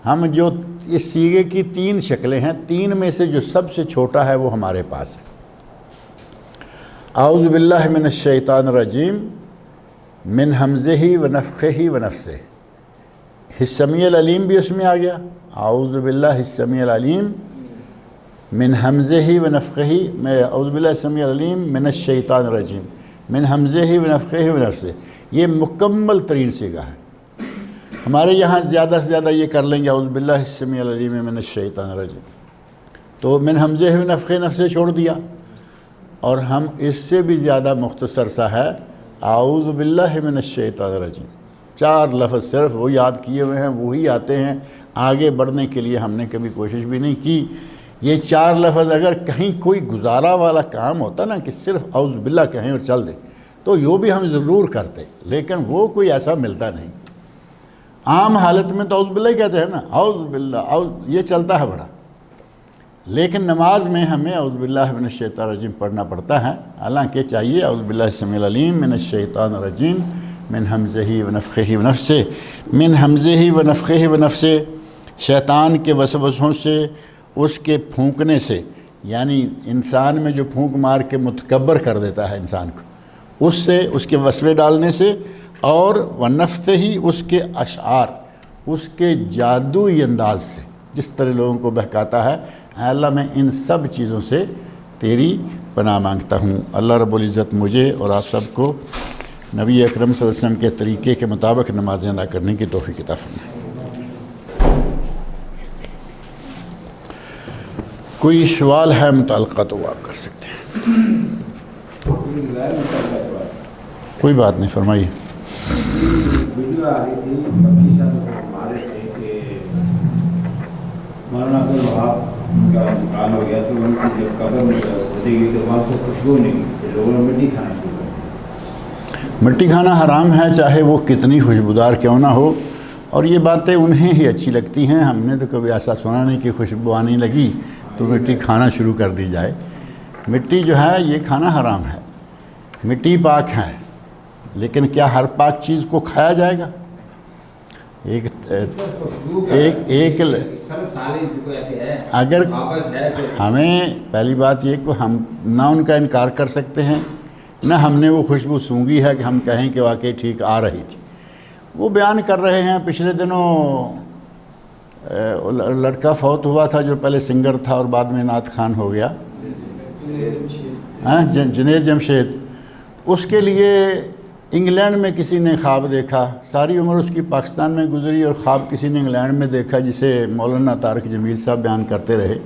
ہم جو اس صیغے کی 3 شکلیں ہیں، 3 میں سے جو سب سے چھوٹا ہے وہ ہمارے پاس ہے۔ اعوذ باللہ من الشیطان الرجیم من حمزہ ونفخہ ونفثہ، السمیع العلیم بھی اس میں آ گیا، اعوذ باللہ السمیع العلیم من حمزہ ونفخہ، میں اعوذ باللہ السمیع العلیم من الشیطان الرجیم من حمزہ ونفخہ ونفثہ، یہ مکمل ترین صیغہ ہے۔ ہمارے یہاں زیادہ سے زیادہ یہ کر لیں گے اعوذ باللہ السمیع العلیم من الشیطان الرجیم، تو من حمزہ ونفخہ ونفثہ چھوڑ دیا، اور ہم اس سے بھی زیادہ مختصر سا ہے اعوذ باللہ من الشیطان الرجیم، 4 لفظ صرف وہ یاد کیے ہوئے ہیں، وہی آتے ہیں، آگے بڑھنے کے لیے ہم نے کبھی کوشش بھی نہیں کی۔ یہ 4 لفظ اگر کہیں کوئی گزارا والا کام ہوتا نا کہ صرف اعوذ باللہ کہیں اور چل دیں تو یہ بھی ہم ضرور کرتے، لیکن وہ کوئی ایسا ملتا نہیں۔ عام حالت میں تو اعوذ باللہ ہی کہتے ہیں نا، اعوذ باللہ، یہ چلتا ہے بڑا، لیکن نماز میں ہمیں اعوذ باللہ من الشیطان الرجیم پڑھنا پڑتا ہے، حالانکہ چاہیے اعوذ باللہ السمیع العلیم من الشیطان الرجیم من حمزہ ونفخہ ونفثہ، من حمزہ ونفخہ ونفثہ، شیطان کے وسوسوں سے، اس کے پھونکنے سے، یعنی انسان میں جو پھونک مار کے متکبر کر دیتا ہے انسان کو، اس سے، اس کے وسوسے ڈالنے سے، اور ونفثہ ہی اس کے اشعار، اس کے جادوئی انداز سے، جس طرح لوگوں کو بہکاتا ہے۔ اے اللہ میں ان سب چیزوں سے تیری پناہ مانگتا ہوں۔ اللہ رب العزت مجھے اور آپ سب کو نبی اکرم صلی اللہ علیہ وسلم کے طریقے کے مطابق نمازیں ادا کرنے کی توفیق عطا فرمائے۔ کوئی سوال ہے متعلقہ تو وہ آپ کر سکتے ہیں، کوئی بات نہیں، فرمائیے۔ ویڈیو آ رہی تھی مکی صاحب ہمارے سے کہ مولانا عبد الوہاب کا انتقال ہو گیا تو ان کی جب قبر میں ہوتی گئی تو وہاں سے خوشبو نہیں، لوگوں نے مٹی کھانا شروع کر۔ مٹی کھانا حرام ہے، چاہے وہ کتنی خوشبودار کیوں نہ ہو، اور یہ باتیں انہیں ہی اچھی لگتی ہیں۔ ہم نے تو کبھی ایسا سنا نہیں کہ خوشبو آنے لگی تو مٹی کھانا شروع کر دی جائے۔ مٹی جو ہے یہ کھانا حرام ہے، مٹی پاک ہے، لیکن کیا ہر پاک چیز کو کھایا جائے گا؟ اگر ہمیں پہلی بات یہ کہ ہم نہ ان کا انکار کر سکتے ہیں، نہ ہم نے وہ خوشبو سونگھی ہے کہ ہم کہیں کہ واقعی ٹھیک آ رہی تھی۔ وہ بیان کر رہے ہیں پچھلے دنوں لڑکا فوت ہوا تھا جو پہلے سنگر تھا اور بعد میں نعت خوان ہو گیا، جنید جمشید، اس کے لیے انگلینڈ میں کسی نے خواب دیکھا، ساری عمر اس کی پاکستان میں گزری اور خواب کسی نے انگلینڈ میں دیکھا، جسے مولانا طارق جمیل صاحب بیان کرتے رہے۔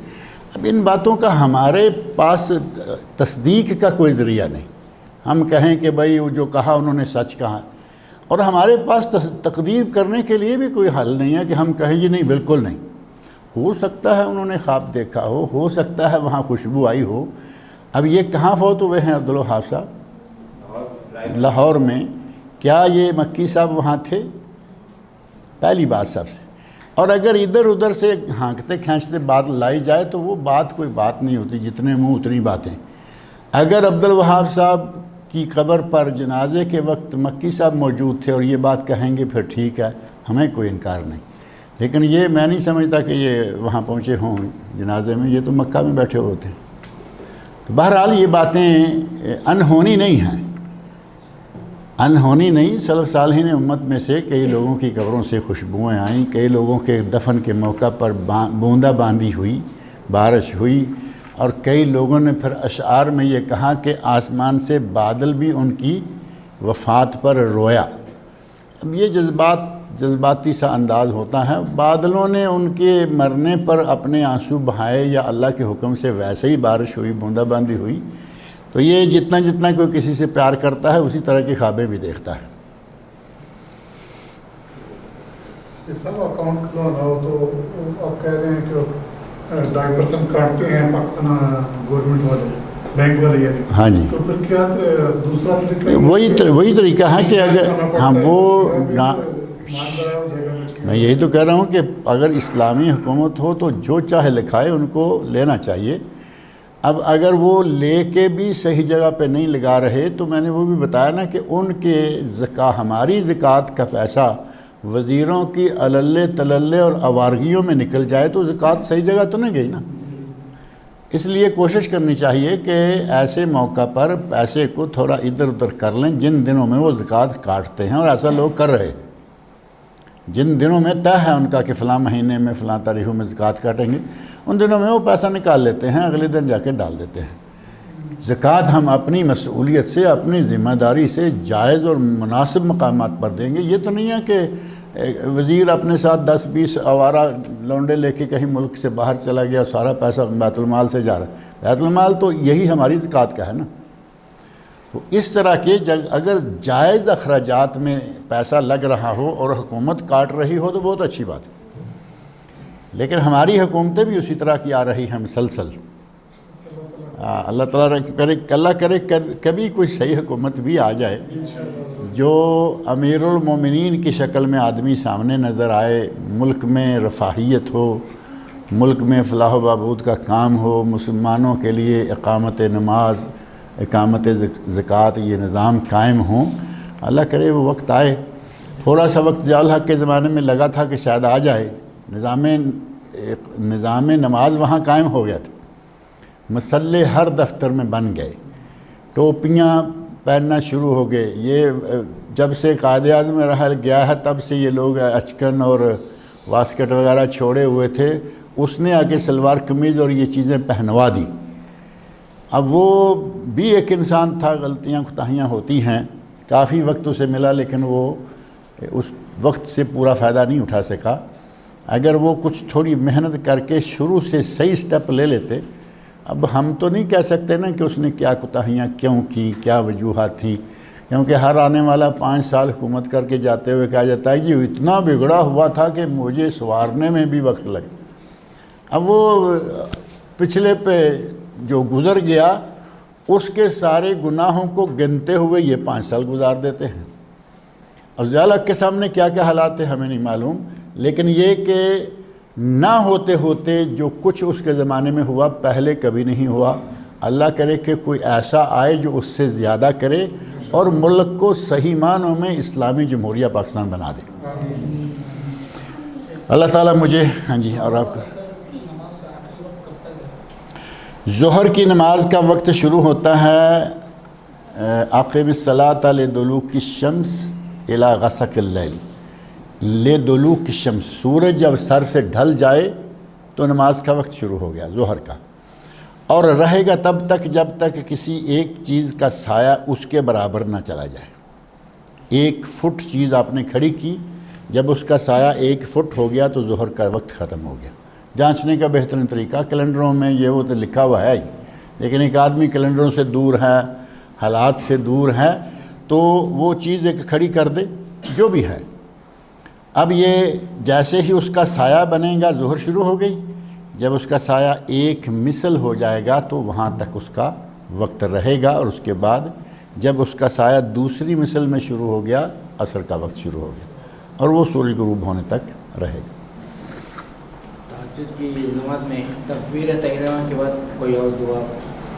اب ان باتوں کا ہمارے پاس تصدیق کا کوئی ذریعہ نہیں، ہم کہیں کہ بھائی وہ جو کہا انہوں نے سچ کہا، اور ہمارے پاس تقدیر کرنے کے لیے بھی کوئی حل نہیں ہے کہ ہم کہیں جی نہیں بالکل نہیں۔ ہو سکتا ہے انہوں نے خواب دیکھا ہو سکتا ہے وہاں خوشبو آئی ہو۔ اب یہ کہاں فوت ہوئے ہیں عبدالوہاب صاحب؟ لاہور میں۔ کیا یہ مکی صاحب وہاں تھے؟ پہلی بات سب سے، اور اگر ادھر ادھر سے ہانکتے کھینچتے بات لائی جائے تو وہ بات کوئی بات نہیں ہوتی، جتنے منہ اتنی باتیں۔ اگر عبدالوہاب صاحب کی قبر پر جنازے کے وقت مکی صاحب موجود تھے اور یہ بات کہیں گے پھر ٹھیک ہے، ہمیں کوئی انکار نہیں، لیکن یہ میں نہیں سمجھتا کہ یہ وہاں پہنچے ہوں جنازے میں، یہ تو مکہ میں بیٹھے ہوئے تھے۔ بہرحال یہ باتیں انہونی نہیں ہیں، انہونی نہیں. سلف صالحین امت میں سے کئی لوگوں کی قبروں سے خوشبوئیں آئیں، کئی لوگوں کے دفن کے موقع پر بوندا باندی ہوئی، بارش ہوئی، اور کئی لوگوں نے پھر اشعار میں یہ کہا کہ آسمان سے بادل بھی ان کی وفات پر رویا. اب یہ جذباتی سا انداز ہوتا ہے. بادلوں نے ان کے مرنے پر اپنے آنسو بہائے یا اللہ کے حکم سے ویسے ہی بارش ہوئی، بوندا باندی ہوئی. تو یہ جتنا کوئی کسی سے پیار کرتا ہے اسی طرح کی خوابیں بھی دیکھتا ہے. یہ سب اکاؤنٹ کھلوانا ہو تو آپ کہہ رہے ہیں کہ 2% کاٹتے ہیں پاکستان گورنمنٹ والے، بینک والے یعنی. ہاں جی. تو پھر کیا دوسرا طریقہ؟ وہی طریقہ ہے کہ اگر ہاں میں یہی تو کہہ رہا ہوں کہ اگر اسلامی حکومت ہو تو جو چاہے لکھائے ان کو لینا چاہیے. اب اگر وہ لے کے بھی صحیح جگہ پہ نہیں لگا رہے تو میں نے وہ بھی بتایا نا کہ ان کے ہماری زکوٰۃ کا پیسہ وزیروں کی عللے تللے اور آوارگیوں میں نکل جائے تو زکوٰۃ صحیح جگہ تو نہیں گئی نا. اس لیے کوشش کرنی چاہیے کہ ایسے موقع پر پیسے کو تھوڑا ادھر ادھر کر لیں جن دنوں میں وہ زکوٰۃ کاٹتے ہیں، اور ایسا لوگ کر رہے ہیں. جن دنوں میں طے ہے ان کا کہ فلاں مہینے میں فلاں تاریخوں میں زکوٰۃ کاٹیں گے، ان دنوں میں وہ پیسہ نکال لیتے ہیں، اگلے دن جا کے ڈال دیتے ہیں. زکوٰۃ ہم اپنی مسئولیت سے، اپنی ذمہ داری سے جائز اور مناسب مقامات پر دیں گے. یہ تو نہیں ہے کہ وزیر اپنے ساتھ 10-20 آوارہ لونڈے لے کے کہیں ملک سے باہر چلا گیا، سارا پیسہ بیت المال سے جا رہا ہے. بیت المال تو یہی ہماری زکوٰۃ کا ہے نا. تو اس طرح کے اگر جائز اخراجات میں پیسہ لگ رہا ہو اور حکومت کاٹ رہی ہو تو بہت اچھی بات ہے. لیکن ہماری حکومتیں بھی اسی طرح کی آ رہی ہیں مسلسل. اللہ تعالیٰ کرے کبھی کوئی صحیح حکومت بھی آ جائے جو امیر المومنین کی شکل میں آدمی سامنے نظر آئے، ملک میں رفاہیت ہو، ملک میں فلاح و بہبود کا کام ہو، مسلمانوں کے لیے اقامت نماز، اقامت زکوٰۃ یہ نظام قائم ہوں. اللہ کرے وہ وقت آئے. تھوڑا سا وقت ضیاء الحق کے زمانے میں لگا تھا کہ شاید آ جائے. نظام نماز وہاں قائم ہو گیا تھا، مسلے ہر دفتر میں بن گئے، ٹوپیاں پہننا شروع ہو گئے. یہ جب سے قائد اعظم رحل گیا ہے تب سے یہ لوگ اچکن اور واسکٹ وغیرہ چھوڑے ہوئے تھے، اس نے آگے سلوار قمیض اور یہ چیزیں پہنوا دی. اب وہ بھی ایک انسان تھا، غلطیاں کوتاہیاں ہوتی ہیں. کافی وقت اسے ملا لیکن وہ اس وقت سے پورا فائدہ نہیں اٹھا سکا. اگر وہ کچھ تھوڑی محنت کر کے شروع سے صحیح سٹیپ لے لیتے. اب ہم تو نہیں کہہ سکتے نا کہ اس نے کیا کوتاہیاں کیوں کی، کیا وجوہات تھیں، کیونکہ ہر آنے والا 5 سال حکومت کر کے جاتے ہوئے کہا جاتا ہے کہ یہ اتنا بگڑا ہوا تھا کہ مجھے سنوارنے میں بھی وقت لگا. اب وہ پچھلے پہ جو گزر گیا اس کے سارے گناہوں کو گنتے ہوئے یہ 5 سال گزار دیتے ہیں. اب ضیاء الحق کے سامنے کیا کیا حالات تھے ہمیں نہیں معلوم، لیکن یہ کہ نہ ہوتے ہوتے جو کچھ اس کے زمانے میں ہوا پہلے کبھی نہیں ہوا. اللہ کرے کہ کوئی ایسا آئے جو اس سے زیادہ کرے اور ملک کو صحیح معنوں میں اسلامی جمہوریہ پاکستان بنا دے. اللہ تعالیٰ مجھے ہاں جی اور آپ کا ظہر کی نماز کا وقت شروع ہوتا ہے اقیم الصلاۃ لدلوک الشمس الی غسق اللیل. لدلوک الشمس، سورج جب سر سے ڈھل جائے تو نماز کا وقت شروع ہو گیا ظہر کا، اور رہے گا تب تک جب تک کسی ایک چیز کا سایہ اس کے برابر نہ چلا جائے. 1 فٹ چیز آپ نے کھڑی کی، جب اس کا سایہ 1 فٹ ہو گیا تو ظہر کا وقت ختم ہو گیا. جانچنے کا بہترین طریقہ کیلنڈروں میں یہ وہ تو لکھا ہوا ہے ہی، لیکن ایک آدمی کیلنڈروں سے دور ہے، حالات سے دور ہے، تو وہ چیز ایک کھڑی کر دے جو بھی ہے. اب یہ جیسے ہی اس کا سایہ بنے گا ظہر شروع ہو گئی. جب اس کا سایہ 1 مثل ہو جائے گا تو وہاں تک اس کا وقت رہے گا، اور اس کے بعد جب اس کا سایہ دوسری مثل میں شروع ہو گیا عصر کا وقت شروع ہو گیا، اور وہ سورج غروب ہونے تک رہے گا. تہجد کی نماز میں تکبیر تحریمہ کے بعد کوئی اور دعا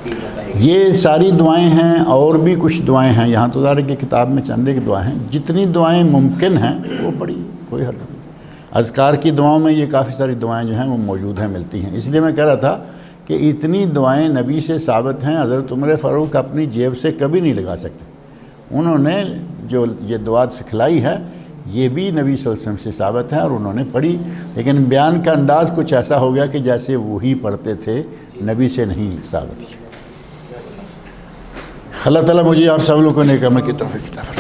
بھی بتائیے. یہ ساری دعائیں ہیں، اور بھی کچھ دعائیں ہیں. یہاں تو ظاہر کی کتاب میں چند ایک دعائیں ہیں، جتنی دعائیں ممکن ہیں وہ پڑھی، کوئی حرج نہیں. اذکار کی دعاؤں میں یہ کافی ساری دعائیں جو ہیں وہ موجود ہیں، ملتی ہیں. اس لیے میں کہہ رہا تھا کہ اتنی دعائیں نبی سے ثابت ہیں، حضرت عمر فاروق اپنی جیب سے کبھی نہیں لگا سکتے. انہوں نے جو یہ دعا سکھلائی ہے یہ بھی نبی صلی اللہ علیہ وسلم سے ثابت ہے اور انہوں نے پڑھی، لیکن بیان کا انداز کچھ ایسا ہو گیا کہ جیسے وہی پڑھتے تھے، نبی سے نہیں ثابت. اللہ تعالیٰ مجھے آپ سب لوگوں کو نیک عمل کی توفیق عطا فرمائے.